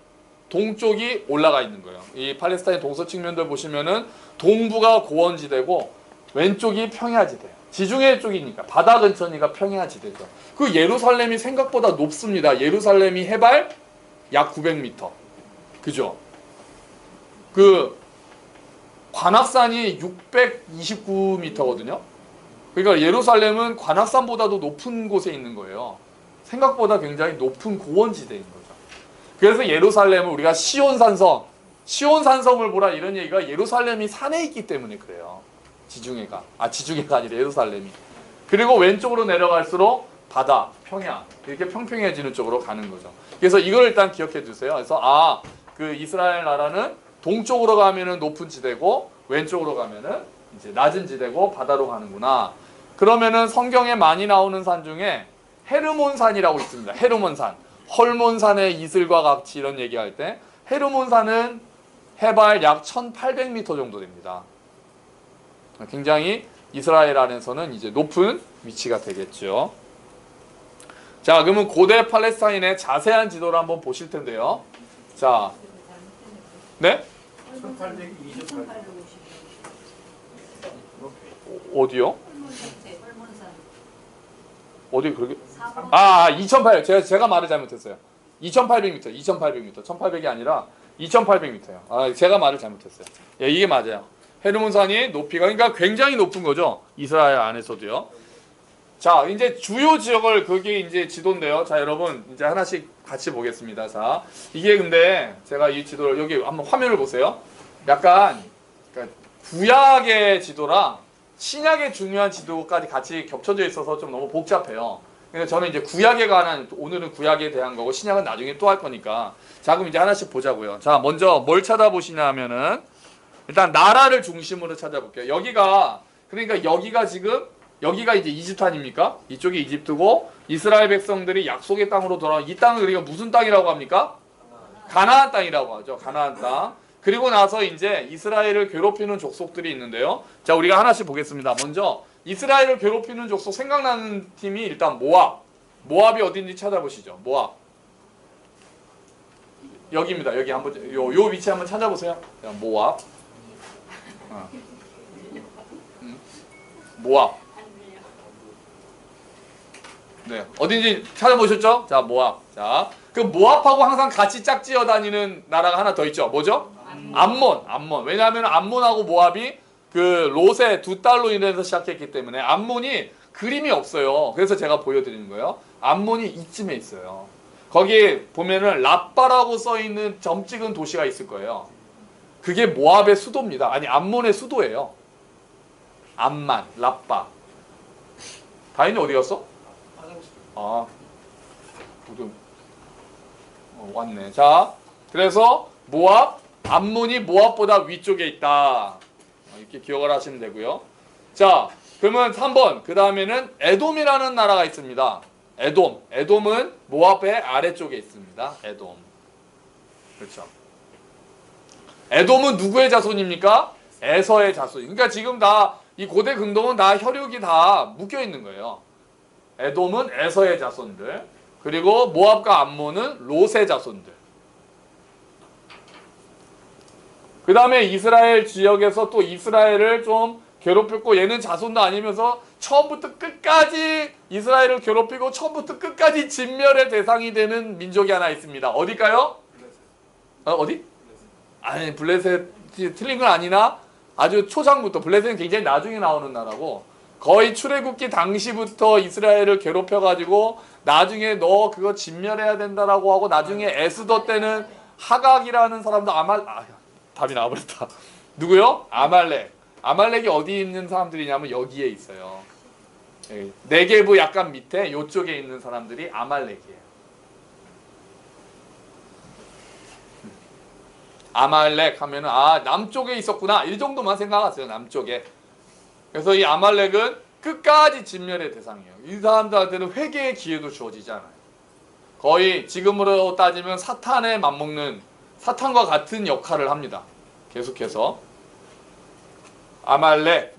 동쪽이 올라가 있는 거예요. 이 팔레스타인 동서 측면들 보시면은 동부가 고원지대고 왼쪽이 평야지대예요. 지중해 쪽이니까 바다 근처니까 평야지대죠. 그 예루살렘이 생각보다 높습니다. 예루살렘이 해발 약 900m. 그죠? 그 관악산이 629m거든요. 그러니까 예루살렘은 관악산보다도 높은 곳에 있는 거예요. 생각보다 굉장히 높은 고원지대인 거죠. 그래서 예루살렘을 우리가 시온산성, 시온산성을 보라 이런 얘기가 예루살렘이 산에 있기 때문에 그래요. 지중해가 아니라 예루살렘이. 그리고 왼쪽으로 내려갈수록 바다, 평야 이렇게 평평해지는 쪽으로 가는 거죠. 그래서 이걸 일단 기억해 두세요. 그래서 그 이스라엘 나라는 동쪽으로 가면은 높은 지대고 왼쪽으로 가면은 이제 낮은 지대고 바다로 가는구나. 그러면은 성경에 많이 나오는 산 중에 헤르몬산이라고 있습니다. 헤르몬산. 헐몬산의 이슬과 같이 이런 얘기할 때 헤르몬산은 해발 약 1800m 정도 됩니다. 굉장히 이스라엘 안에서는 이제 높은 위치가 되겠죠. 자, 그러면 고대 팔레스타인의 자세한 지도를 한번 보실 텐데요. 자, 네? 1828. 어디요? 헐몬산. 어디 그러게? 4번. 2800. 제가 말을 잘못했어요. 2800m. 1800이 아니라 2800m예요. 제가 말을 잘못했어요. 예, 이게 맞아요. 헤르몬산이 높이가 그러니까 굉장히 높은 거죠. 이스라엘 안에서도요. 자, 이제 주요 지역을 그게 이제 지도인데요. 자, 여러분 이제 하나씩 같이 보겠습니다. 자, 이게 근데 제가 이 지도를 여기 한번 화면을 보세요. 약간 그러니까 구약의 지도랑 신약의 중요한 지도까지 같이 겹쳐져 있어서 좀 너무 복잡해요. 그래서 저는 이제 구약에 관한 오늘은 구약에 대한 거고 신약은 나중에 또 할 거니까 자, 그럼 이제 하나씩 보자고요. 자, 먼저 뭘 찾아보시냐면은 일단 나라를 중심으로 찾아볼게요. 여기가 그러니까 여기가 지금 여기가 이제 이집트 아닙니까? 이쪽이 이집트고 이스라엘 백성들이 약속의 땅으로 돌아온 이 땅을 우리가 무슨 땅이라고 합니까? 가나안 땅이라고 하죠. 가나안 땅. 그리고 나서 이제 이스라엘을 괴롭히는 족속들이 있는데요. 자, 우리가 하나씩 보겠습니다. 먼저 이스라엘을 괴롭히는 족속 생각나는 팀이 일단 모압. 모압이 어딘지 찾아보시죠. 모압. 여기입니다. 여기 한번 요 위치 한번 찾아보세요. 자, 모압. 모압. 네, 어딘지 찾아보셨죠? 자, 모압. 자, 그 모압하고 항상 같이 짝지어 다니는 나라가 하나 더 있죠. 뭐죠? 암몬. 왜냐하면 암몬하고 모압이 그 롯의 두 딸로 인해서 시작했기 때문에 암몬이 그림이 없어요. 그래서 제가 보여드리는 거예요. 암몬이 이쯤에 있어요. 거기 보면은 라빠라고 써 있는 점 찍은 도시가 있을 거예요. 그게 모압의 수도입니다. 아니 암몬의 수도예요. 암만, 라빠. 다인이 어디 갔어? 아, 왔네. 자, 그래서 모압, 암몬이 모압보다 위쪽에 있다. 이렇게 기억을 하시면 되고요. 자, 그러면 3번. 그 다음에는 에돔이라는 나라가 있습니다. 에돔. 에돔은 모압의 아래쪽에 있습니다. 에돔. 그렇죠. 에돔은 누구의 자손입니까? 에서의 자손. 그러니까 지금 다 이 고대 근동은 다 혈육이 다 묶여 있는 거예요. 에돔은 에서의 자손들. 그리고 모압과 암몬은 롯의 자손들. 그 다음에 이스라엘 지역에서 또 이스라엘을 좀 괴롭혔고 얘는 자손도 아니면서 처음부터 끝까지 이스라엘을 괴롭히고 처음부터 끝까지 진멸의 대상이 되는 민족이 하나 있습니다. 어딜까요? 어디? 아니 블레셋이 틀린 건 아니나 아주 초장부터 블레셋은 굉장히 나중에 나오는 나라고 거의 출애굽기 당시부터 이스라엘을 괴롭혀가지고 나중에 너 그거 진멸해야 된다라고 하고 나중에 에스더 때는 하각이라는 사람도 답이 나와버렸다. 누구요? 아말렉. 아말렉이 어디 있는 사람들이냐면 여기에 있어요. 네게브 약간 밑에 이쪽에 있는 사람들이 아말렉이에요. 아말렉 하면은 남쪽에 있었구나 이 정도만 생각하세요. 남쪽에. 그래서 이 아말렉은 끝까지 진멸의 대상이에요. 이 사람들한테는 회개의 기회도 주어지지 않아요. 거의 지금으로 따지면 사탄에 맞먹는 사탄과 같은 역할을 합니다. 계속해서 아말렉.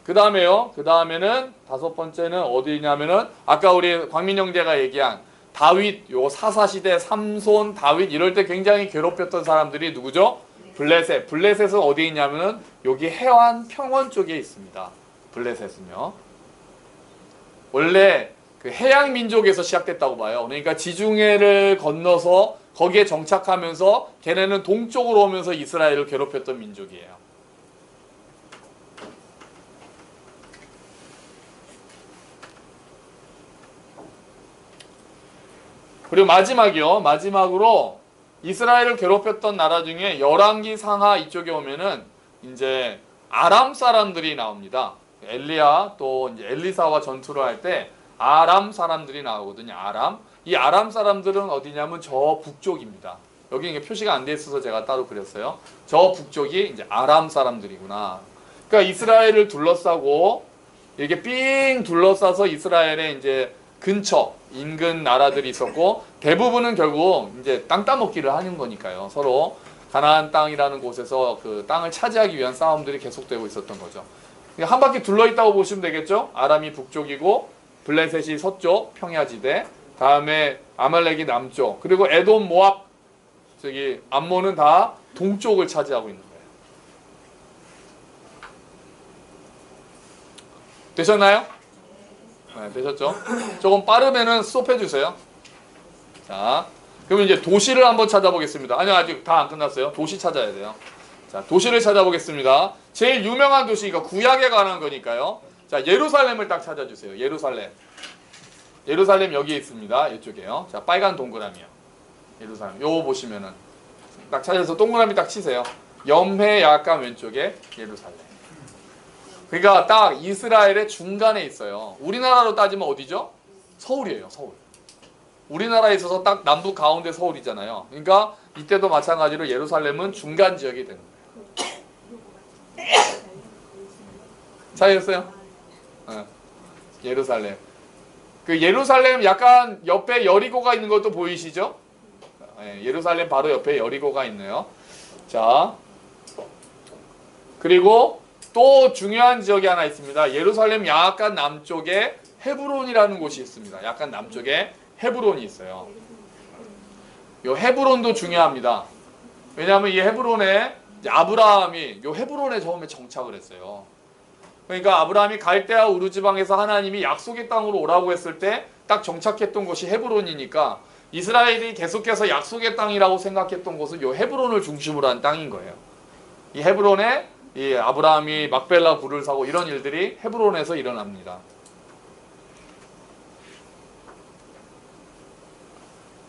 그 다음에요. 그 다음에는 5번째는 어디냐면은 아까 우리 광민 형제가 얘기한 다윗, 요 사사시대 삼손, 다윗 이럴 때 굉장히 괴롭혔던 사람들이 누구죠? 블레셋. 블레셋은 어디 있냐면은 여기 해안 평원 쪽에 있습니다. 블레셋은요. 원래 그 해양 민족에서 시작됐다고 봐요. 그러니까 지중해를 건너서 거기에 정착하면서 걔네는 동쪽으로 오면서 이스라엘을 괴롭혔던 민족이에요. 그리고 마지막이요. 마지막으로 이스라엘을 괴롭혔던 나라 중에 열왕기 상하 이쪽에 오면은 이제 아람 사람들이 나옵니다. 엘리야 또 이제 엘리사와 전투를 할 때 아람 사람들이 나오거든요. 아람. 이 아람 사람들은 어디냐면 저 북쪽입니다. 여기 이게 표시가 안 돼 있어서 제가 따로 그렸어요. 저 북쪽이 이제 아람 사람들이구나. 그러니까 이스라엘을 둘러싸고 이렇게 삥 둘러싸서 이스라엘의 이제 근처 인근 나라들이 있었고 대부분은 결국 이제 땅 따먹기를 하는 거니까요. 서로 가나안 땅이라는 곳에서 그 땅을 차지하기 위한 싸움들이 계속되고 있었던 거죠. 한 바퀴 둘러 있다고 보시면 되겠죠. 아람이 북쪽이고 블레셋이 서쪽 평야지대, 다음에 아말렉이 남쪽, 그리고 에돔, 모압, 저기 암몬은 다 동쪽을 차지하고 있는 거예요. 되셨나요? 네, 되셨죠? 조금 빠르면은 스톱해 주세요. 자, 그러면 이제 도시를 한번 찾아보겠습니다. 아니요, 아직 다 안 끝났어요. 도시 찾아야 돼요. 자, 도시를 찾아보겠습니다. 제일 유명한 도시가 구약에 관한 거니까요. 자, 예루살렘을 딱 찾아주세요. 예루살렘. 예루살렘 여기에 있습니다. 이쪽에요. 자, 빨간 동그라미요. 예루살렘. 요거 보시면은 딱 찾아서 동그라미 딱 치세요. 염해 약간 왼쪽에 예루살렘. 그러니까 딱 이스라엘의 중간에 있어요. 우리나라로 따지면 어디죠? 서울이에요. 서울. 우리나라에 있어서 딱 남북 가운데 서울이잖아요. 그러니까 이때도 마찬가지로 예루살렘은 중간 지역이 되는 거예요. 찾으셨어요? 예루살렘. 그 예루살렘 약간 옆에 여리고가 있는 것도 보이시죠? 예루살렘 바로 옆에 여리고가 있네요. 자, 그리고 또 중요한 지역이 하나 있습니다. 예루살렘 약간 남쪽에 헤브론이라는 곳이 있습니다. 약간 남쪽에 헤브론이 있어요. 이 헤브론도 중요합니다. 왜냐하면 이 헤브론에 아브라함이 이 헤브론에 처음에 정착을 했어요. 그러니까 아브라함이 갈대아 우르 지방에서 하나님이 약속의 땅으로 오라고 했을 때 딱 정착했던 곳이 헤브론이니까 이스라엘이 계속해서 약속의 땅이라고 생각했던 곳은 이 헤브론을 중심으로 한 땅인 거예요. 이 헤브론에 이 아브라함이 막벨라 굴을 사고 이런 일들이 헤브론에서 일어납니다.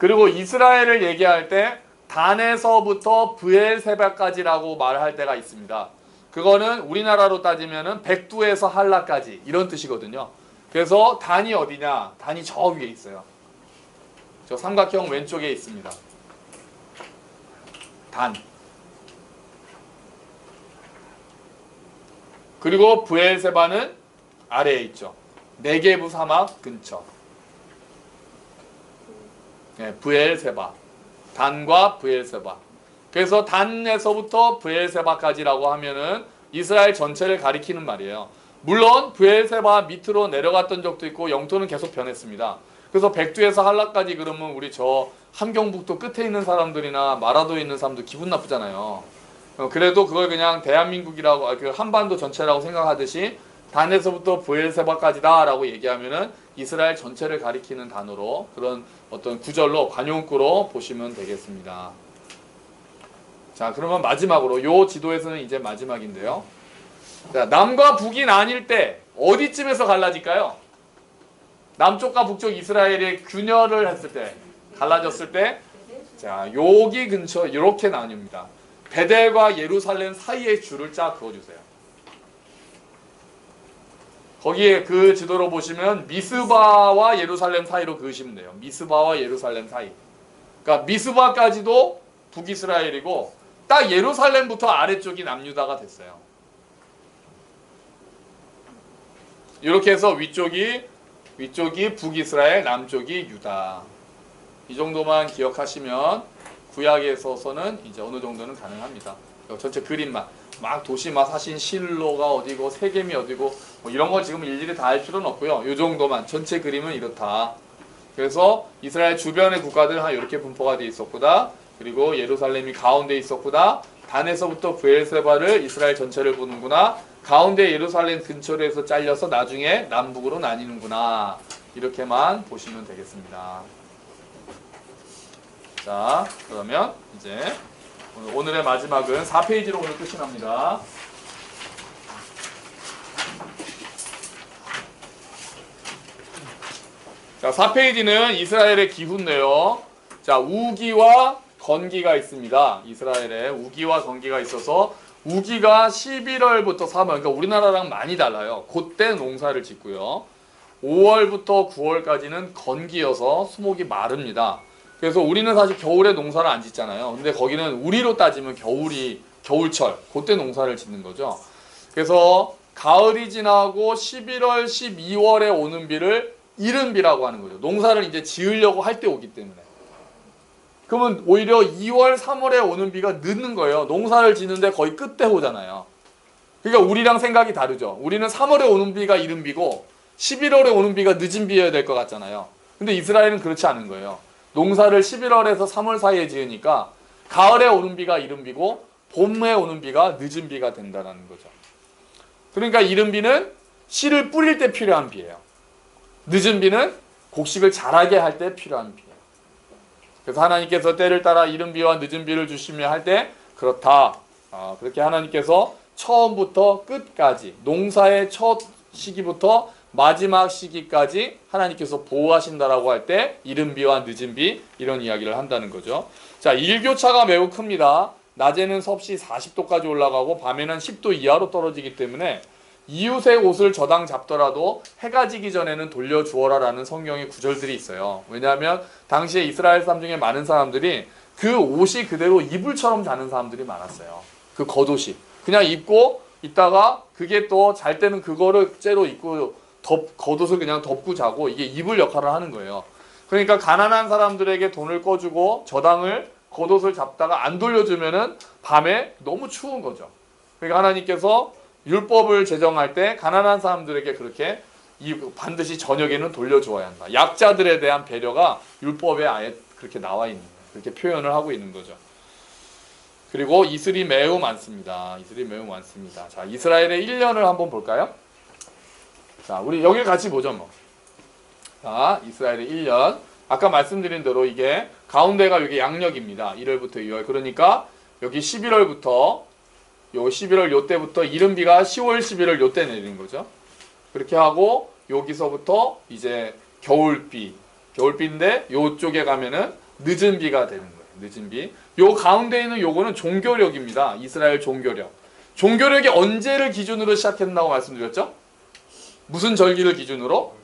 그리고 이스라엘을 얘기할 때 단에서부터 브엘세바까지라고 말할 때가 있습니다. 그거는 우리나라로 따지면은 백두에서 한라까지 이런 뜻이거든요. 그래서 단이 어디냐? 단이 저 위에 있어요. 저 삼각형 왼쪽에 있습니다. 단. 그리고 브엘세바는 아래에 있죠. 네게부 사막 근처. 네, 브엘세바. 단과 브엘세바. 그래서 단에서부터 브엘세바까지라고 하면은 이스라엘 전체를 가리키는 말이에요. 물론 브엘세바 밑으로 내려갔던 적도 있고 영토는 계속 변했습니다. 그래서 백두에서 한라까지 그러면 우리 저 함경북도 끝에 있는 사람들이나 마라도에 있는 사람도 기분 나쁘잖아요. 그래도 그걸 그냥 대한민국이라고 그 한반도 전체라고 생각하듯이 단에서부터 브엘세바까지다 라고 얘기하면은 이스라엘 전체를 가리키는 단어로 그런 어떤 구절로 관용구로 보시면 되겠습니다. 자, 그러면 마지막으로 요 지도에서는 이제 마지막인데요. 자, 남과 북이 나뉠 때 어디쯤에서 갈라질까요? 남쪽과 북쪽 이스라엘이 균열을 했을 때, 갈라졌을 때, 자, 여기 근처 이렇게 나뉩니다. 베델과 예루살렘 사이에 줄을 쫙 그어주세요. 거기에 그 지도로 보시면 미스바와 예루살렘 사이로 그으시면 돼요. 미스바와 예루살렘 사이. 그러니까 미스바까지도 북이스라엘이고 딱 예루살렘부터 아래쪽이 남유다가 됐어요. 이렇게 해서 위쪽이 북이스라엘, 남쪽이 유다. 이 정도만 기억하시면 구약에서는 이제 어느 정도는 가능합니다. 전체 그림만 막 도시마 사신 실로가 어디고 세겜이 어디고 뭐 이런 거 지금 일일이 다 할 필요는 없고요. 이 정도만 전체 그림은 이렇다. 그래서 이스라엘 주변의 국가들 한 이렇게 분포가 돼 있었구나. 그리고 예루살렘이 가운데 있었구나. 단에서부터 브엘세바를 이스라엘 전체를 보는구나. 가운데 예루살렘 근처로 해서 잘려서 나중에 남북으로 나뉘는구나. 이렇게만 보시면 되겠습니다. 자, 그러면 이제 오늘의 마지막은 4페이지로 오늘 끝이 납니다. 자, 4페이지는 이스라엘의 기후인데요. 자, 우기와 건기가 있습니다. 이스라엘에 우기와 건기가 있어서 우기가 11월부터 3월, 그러니까 우리나라랑 많이 달라요. 그때 농사를 짓고요. 5월부터 9월까지는 건기여서 수목이 마릅니다. 그래서 우리는 사실 겨울에 농사를 안 짓잖아요. 근데 거기는 우리로 따지면 겨울철, 그때 농사를 짓는 거죠. 그래서 가을이 지나고 11월, 12월에 오는 비를 이른비라고 하는 거죠. 농사를 이제 지으려고 할 때 오기 때문에. 그러면 오히려 2월, 3월에 오는 비가 늦는 거예요. 농사를 짓는데 거의 끝에 오잖아요. 그러니까 우리랑 생각이 다르죠. 우리는 3월에 오는 비가 이른 비고 11월에 오는 비가 늦은 비여야 될 것 같잖아요. 근데 이스라엘은 그렇지 않은 거예요. 농사를 11월에서 3월 사이에 지으니까 가을에 오는 비가 이른 비고 봄에 오는 비가 늦은 비가 된다는 거죠. 그러니까 이른 비는 씨를 뿌릴 때 필요한 비예요. 늦은 비는 곡식을 자라게 할 때 필요한 비예요. 그래서 하나님께서 때를 따라 이른 비와 늦은 비를 주시며 할 때 그렇다. 그렇게 하나님께서 처음부터 끝까지 농사의 첫 시기부터 마지막 시기까지 하나님께서 보호하신다라고 할 때 이른 비와 늦은 비 이런 이야기를 한다는 거죠. 자, 일교차가 매우 큽니다. 낮에는 섭씨 40도까지 올라가고 밤에는 10도 이하로 떨어지기 때문에 이웃의 옷을 저당 잡더라도 해가 지기 전에는 돌려주어라라는 성경의 구절들이 있어요. 왜냐하면 당시에 이스라엘 사람 중에 많은 사람들이 그 옷이 그대로 이불처럼 자는 사람들이 많았어요. 그 겉옷이 그냥 입고 있다가 그게 또 잘 때는 그거를 째로 입고 겉옷을 그냥 덮고 자고 이게 이불 역할을 하는 거예요. 그러니까 가난한 사람들에게 돈을 꺼주고 저당을 겉옷을 잡다가 안 돌려주면은 밤에 너무 추운 거죠. 그러니까 하나님께서 율법을 제정할 때 가난한 사람들에게 그렇게 반드시 저녁에는 돌려주어야 한다. 약자들에 대한 배려가 율법에 아예 그렇게 나와 있는 거예요. 그렇게 표현을 하고 있는 거죠. 그리고 이슬이 매우 많습니다. 이슬이 매우 많습니다. 자, 이스라엘의 1년을 한번 볼까요? 자, 우리 여기 같이 보죠, 뭐. 자, 이스라엘의 1년. 아까 말씀드린 대로 이게 가운데가 여기 양력입니다. 1월부터 2월. 그러니까 여기 11월부터 요 11월 요때부터 이른 비가 10월, 11월 요때 내리는 거죠. 그렇게 하고 여기서부터 이제 겨울비인데 요쪽에 가면은 늦은 비가 되는 거예요. 늦은 비. 요 가운데 있는 요거는 종교력입니다. 이스라엘 종교력. 종교력이 언제를 기준으로 시작했다고 말씀드렸죠? 무슨 절기를 기준으로?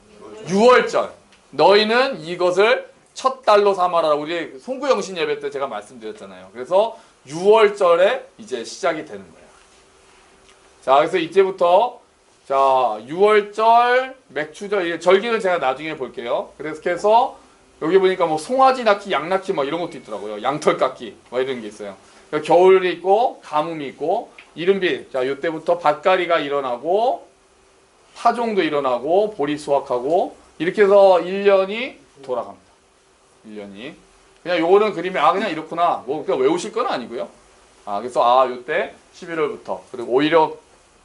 6월절. 너희는 이것을 첫 달로 삼아라. 우리 송구영신 예배 때 제가 말씀드렸잖아요. 그래서 6월절에 이제 시작이 되는 거예요. 자, 그래서 이제부터 자 6월절, 맥추절, 절기는 제가 나중에 볼게요. 그래서 해서 여기 보니까 뭐 송아지 낳기, 양 낳기 뭐 이런 것도 있더라고요. 양털 깎기 뭐 이런 게 있어요. 그러니까 겨울이 있고 가뭄이 있고 이른비. 자, 이때부터 밭가리가 일어나고 파종도 일어나고 보리 수확하고 이렇게 해서 1년이 돌아갑니다. 1년이. 그냥 요거는 그림이 그냥 이렇구나. 뭐 그냥 외우실 건 아니고요. 그래서 요때 11월부터 그리고 오히려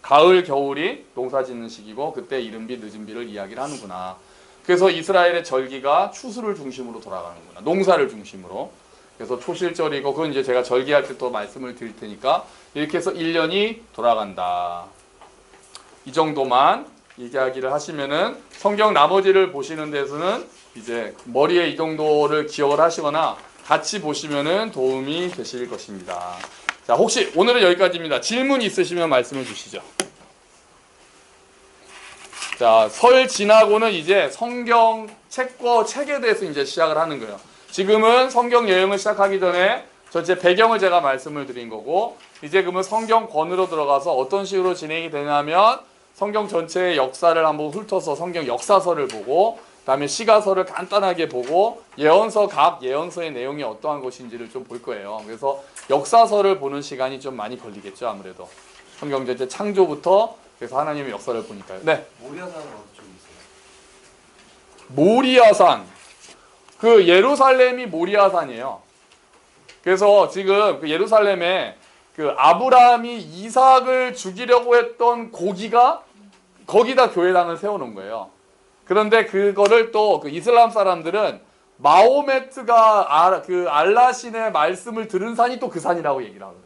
가을 겨울이 농사 짓는 시기고 그때 이른비 늦은비를 이야기를 하는구나. 그래서 이스라엘의 절기가 추수를 중심으로 돌아가는구나. 농사를 중심으로. 그래서 초실절이고 그건 이제 제가 절기할 때 또 말씀을 드릴 테니까 이렇게 해서 1년이 돌아간다. 이 정도만 이야기를 하시면은 성경 나머지를 보시는 데서는 이제 머리에 이 정도를 기억을 하시거나 같이 보시면은 도움이 되실 것입니다. 자, 혹시 오늘은 여기까지입니다. 질문 있으시면 말씀해 주시죠. 자, 설 지나고는 이제 성경 책에 대해서 이제 시작을 하는 거예요. 지금은 성경 여행을 시작하기 전에 전체 배경을 제가 말씀을 드린 거고, 이제 그러면 성경 권으로 들어가서 어떤 식으로 진행이 되냐면 성경 전체의 역사를 한번 훑어서 성경 역사서를 보고, 그다음에 시가서를 간단하게 보고 각 예언서의 내용이 어떠한 것인지를 좀 볼 거예요. 그래서 역사서를 보는 시간이 좀 많이 걸리겠죠, 아무래도. 성경 전체 창조부터 그래서 하나님의 역사를 보니까요. 네. 모리아산은 어디 쪽에 있어요? 모리아산. 그 예루살렘이 모리아산이에요. 그래서 지금 그 예루살렘에 그 아브라함이 이삭을 죽이려고 했던 고기가 거기다 교회당을 세워놓은 거예요. 그런데 그거를 또 그 이슬람 사람들은 마호메트가 그 알라신의 말씀을 들은 산이 또 그 산이라고 얘기를 하거든요.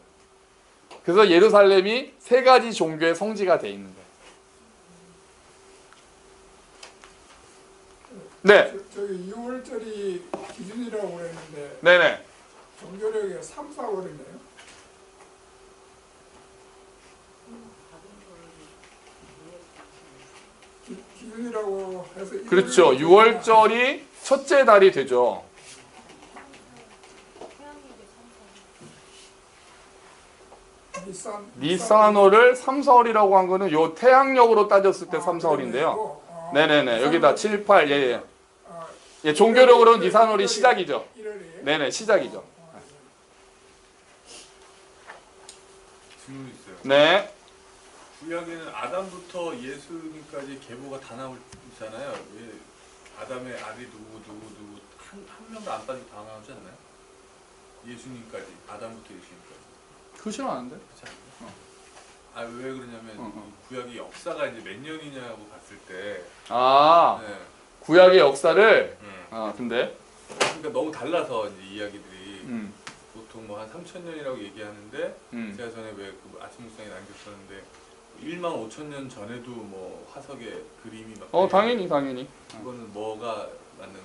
그래서 예루살렘이 세 가지 종교의 성지가 돼 있는 거예요. 네. 저기 6월절이 기준이라고 그랬는데 네네. 종교력이 3, 4월이네요. 기준이라고 해서 그렇죠. 6월절이 첫째 달이 되죠. 니산월을 3, 4월이라고 한 거는 요 태양력으로 따졌을 때 3, 4월인데요. 네네네. 여기다 7, 8, 예. 예, 종교력으로는 니산월이 시작이죠. 네네, 시작이죠. 질문 있어요. 네. 구약에는 아담부터 예수님까지 계보가 다 나오잖아요. 왜 아담의 아들이 누구 한 명도 안 빠지고 다 나오지 않나요? 예수님까지 아담부터 예수님까지. 그렇진 않은데? 그렇지 않나요? 왜 그러냐면 이 구약의 역사가 이제 몇 년이냐고 봤을 때 네. 구약의 역사를 근데 그러니까 너무 달라서 이제 이야기들이 보통 뭐 한 3,000년이라고 얘기하는데 제가 전에 왜 그 아침 묵상에 남겼었는데 1만 5천 년 전에도 뭐 화석에 그림이 막 당연히 그거는 뭐가 맞는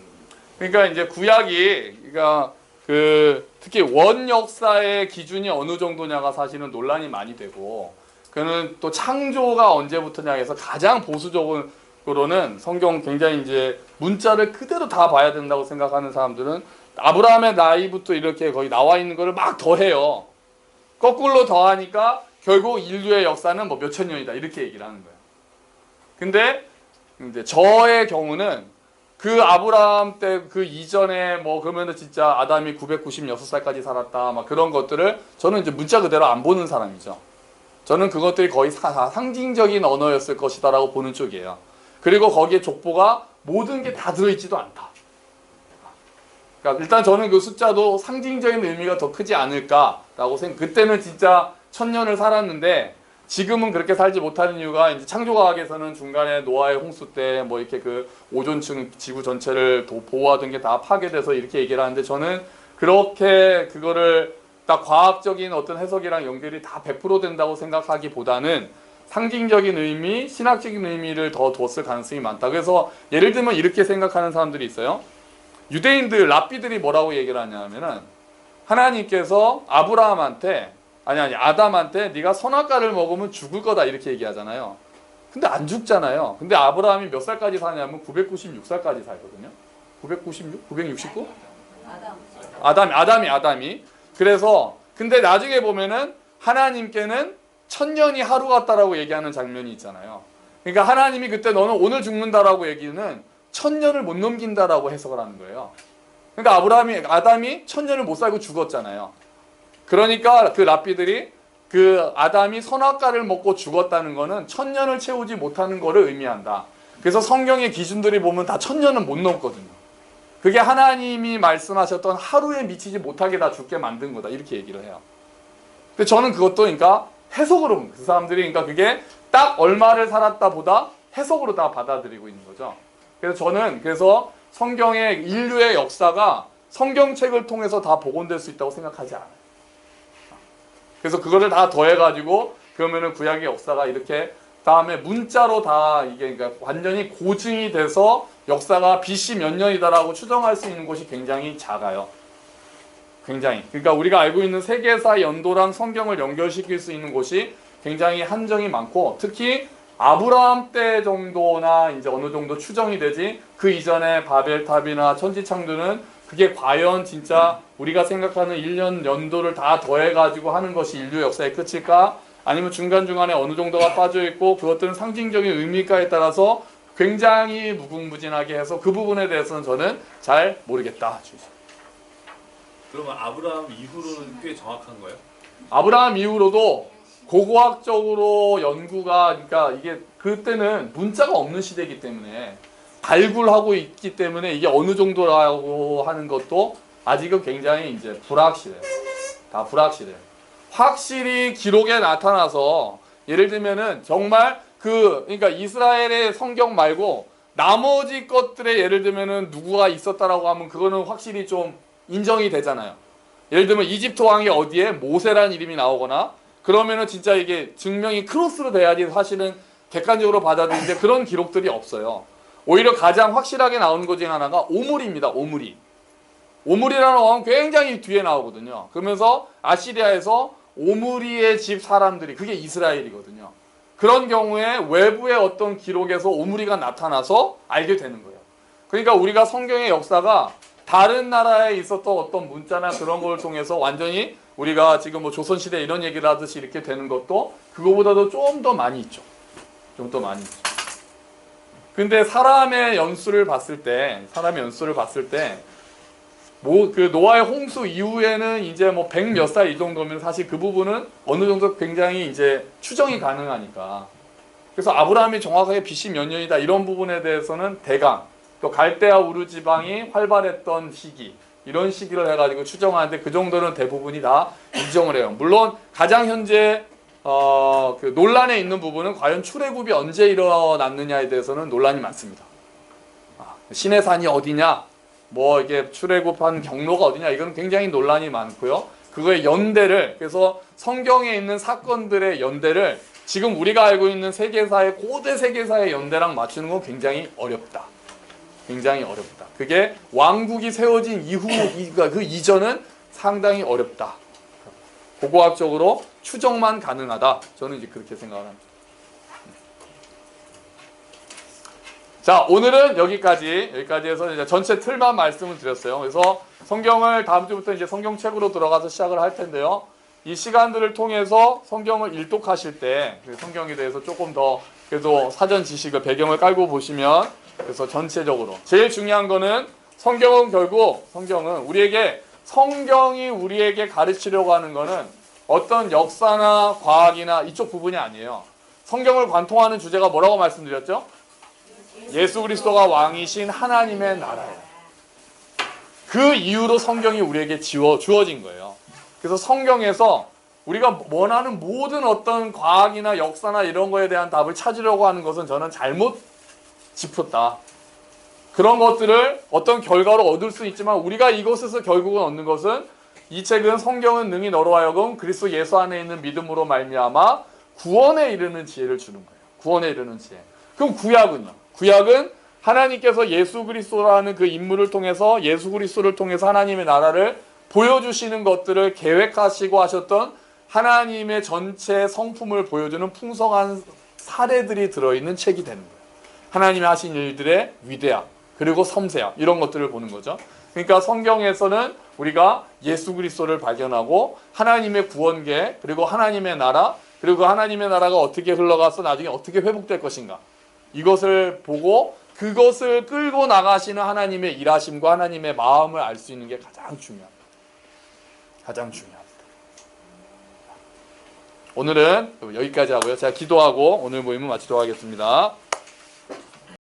그러니까 이제 구약이 그러니까 그 특히 원 역사의 기준이 어느 정도냐가 사실은 논란이 많이 되고 그는 또 창조가 언제부터냐 해서 가장 보수적으로는 성경 굉장히 이제 문자를 그대로 다 봐야 된다고 생각하는 사람들은 아브라함의 나이부터 이렇게 거의 나와 있는 거를 막 더해요. 거꾸로 더하니까 결국 인류의 역사는 뭐 몇천 년이다 이렇게 얘기를 하는 거예요. 근데 이제 저의 경우는 그 아브라함 때 그 이전에 뭐 그러면은 진짜 아담이 996살까지 살았다 막 그런 것들을 저는 이제 문자 그대로 안 보는 사람이죠. 저는 그것들이 거의 다 상징적인 언어였을 것이다라고 보는 쪽이에요. 그리고 거기에 족보가 모든 게 다 들어있지도 않다. 그러니까 일단 저는 그 숫자도 상징적인 의미가 더 크지 않을까라고 그때는 진짜 1000년을 살았는데 지금은 그렇게 살지 못하는 이유가 이제 창조과학에서는 중간에 노아의 홍수 때 뭐 이렇게 그 오존층 지구 전체를 보호하던 게 다 파괴돼서 이렇게 얘기를 하는데 저는 그렇게 그거를 딱 과학적인 어떤 해석이랑 연결이 다 100% 된다고 생각하기보다는 상징적인 의미, 신학적인 의미를 더 뒀을 가능성이 많다. 그래서 예를 들면 이렇게 생각하는 사람들이 있어요. 유대인들 랍비들이 뭐라고 얘기를 하냐면은 하나님께서 아브라함한테 아니 아담한테 네가 선악과를 먹으면 죽을 거다 이렇게 얘기하잖아요. 근데 안 죽잖아요. 근데 아브라함이 몇 살까지 사냐면 996살까지 살거든요. 996? 969? 아담이. 그래서 근데 나중에 보면은 하나님께는 1000년이 하루 같다라고 얘기하는 장면이 있잖아요. 그러니까 하나님이 그때 너는 오늘 죽는다라고 얘기는 1000년을 못 넘긴다라고 해석을 하는 거예요. 그러니까 아담이 1000년을 못 살고 죽었잖아요. 그러니까 그 랍비들이 그 아담이 선악과를 먹고 죽었다는 거는 1000년을 채우지 못하는 거를 의미한다. 그래서 성경의 기준들이 보면 다 1000년은 못 넘거든요. 그게 하나님이 말씀하셨던 하루에 미치지 못하게 다 죽게 만든 거다. 이렇게 얘기를 해요. 근데 저는 그것도 그러니까 해석으로 그 사람들이 그러니까 그게 딱 얼마를 살았다 보다 해석으로 다 받아들이고 있는 거죠. 그래서 저는 그래서 성경의 인류의 역사가 성경책을 통해서 다 복원될 수 있다고 생각하지 않아요. 그래서 그거를 다 더해가지고 그러면은 구약의 역사가 이렇게 다음에 문자로 다 이게 그러니까 완전히 고증이 돼서 역사가 BC 몇 년이다라고 추정할 수 있는 곳이 굉장히 작아요. 굉장히. 그러니까 우리가 알고 있는 세계사 연도랑 성경을 연결시킬 수 있는 곳이 굉장히 한정이 많고 특히 아브라함 때 정도나 이제 어느 정도 추정이 되지 그 이전에 바벨탑이나 천지창조는 그게 과연 진짜 우리가 생각하는 1년 연도를 다 더해가지고 하는 것이 인류 역사의 끝일까? 아니면 중간중간에 어느 정도가 빠져있고 그것들은 상징적인 의미가에 따라서 굉장히 무궁무진하게 해서 그 부분에 대해서는 저는 잘 모르겠다. 그러면 아브라함 이후로는 꽤 정확한 거예요? 아브라함 이후로도 고고학적으로 연구가 그러니까 이게 그때는 문자가 없는 시대이기 때문에 발굴하고 있기 때문에 이게 어느 정도라고 하는 것도 아직은 굉장히 이제 불확실해요. 다 불확실해요. 확실히 기록에 나타나서 예를 들면은 정말 그러니까 이스라엘의 성경 말고 나머지 것들에 예를 들면은 누구가 있었다라고 하면 그거는 확실히 좀 인정이 되잖아요. 예를 들면 이집트 왕이 어디에 모세라는 이름이 나오거나 그러면은 진짜 이게 증명이 크로스로 돼야지 사실은 객관적으로 받아들이는데 그런 기록들이 없어요. 오히려 가장 확실하게 나오는 것 중에 하나가 오므리입니다. 오므리라는 왕은 굉장히 뒤에 나오거든요. 그러면서 아시리아에서 오므리의 집 사람들이 그게 이스라엘이거든요. 그런 경우에 외부의 어떤 기록에서 오므리가 나타나서 알게 되는 거예요. 그러니까 우리가 성경의 역사가 다른 나라에 있었던 어떤 문자나 그런 걸 통해서 완전히 우리가 지금 뭐 조선시대 이런 얘기를 하듯이 이렇게 되는 것도 그거보다도 좀 더 많이 있죠. 좀 더 많이 있죠. 근데 사람의 연수를 봤을 때 뭐 그 노아의 홍수 이후에는 이제 뭐 100 몇 살 이 정도면 사실 그 부분은 어느 정도 굉장히 이제 추정이 가능하니까. 그래서 아브라함이 정확하게 BC 몇 년이다 이런 부분에 대해서는 대강 또 갈대아 우르 지방이 활발했던 시기 이런 시기를 해가지고 추정하는데 그 정도는 대부분이 다 인정을 해요. 물론 가장 현재 그 논란에 있는 부분은 과연 출애굽이 언제 일어났느냐에 대해서는 논란이 많습니다. 신의 산이 어디냐, 뭐 이게 출애굽한 경로가 어디냐 이건 굉장히 논란이 많고요. 그거의 연대를 그래서 성경에 있는 사건들의 연대를 지금 우리가 알고 있는 세계사의 고대 세계사의 연대랑 맞추는 건 굉장히 어렵다. 굉장히 어렵다. 그게 왕국이 세워진 이후 그 이전은 상당히 어렵다. 고고학적으로 추정만 가능하다. 저는 이제 그렇게 생각을 합니다. 자, 오늘은 여기까지 해서 이제 전체 틀만 말씀을 드렸어요. 그래서 성경을 다음 주부터 이제 성경책으로 들어가서 시작을 할 텐데요. 이 시간들을 통해서 성경을 일독하실 때 성경에 대해서 조금 더 그래도 사전 지식을 배경을 깔고 보시면 그래서 전체적으로 제일 중요한 거는 성경은 결국 성경이 우리에게 가르치려고 하는 거는 어떤 역사나 과학이나 이쪽 부분이 아니에요. 성경을 관통하는 주제가 뭐라고 말씀드렸죠? 예수 그리스도가 왕이신 하나님의 나라예요. 그 이유로 성경이 우리에게 주어진 거예요. 그래서 성경에서 우리가 원하는 모든 어떤 과학이나 역사나 이런 거에 대한 답을 찾으려고 하는 것은 저는 잘못 짚었다. 그런 것들을 어떤 결과로 얻을 수 있지만 우리가 이것에서 결국은 얻는 것은 이 책은 성경은 능히 너로 하여금 그리스도 예수 안에 있는 믿음으로 말미암아 구원에 이르는 지혜를 주는 거예요. 구원에 이르는 지혜. 그럼 구약은요? 구약은 하나님께서 예수 그리스도라는 그 인물을 통해서 예수 그리스도를 통해서 하나님의 나라를 보여주시는 것들을 계획하시고 하셨던 하나님의 전체 성품을 보여주는 풍성한 사례들이 들어있는 책이 되는 거예요. 하나님이 하신 일들의 위대함 그리고 섬세함 이런 것들을 보는 거죠. 그러니까 성경에서는 우리가 예수 그리스도를 발견하고 하나님의 구원계 그리고 하나님의 나라 그리고 그 하나님의 나라가 어떻게 흘러가서 나중에 어떻게 회복될 것인가 이것을 보고 그것을 끌고 나가시는 하나님의 일하심과 하나님의 마음을 알 수 있는 게 가장 중요합니다. 가장 중요합니다. 오늘은 여기까지 하고요. 제가 기도하고 오늘 모임을 마치도록 하겠습니다.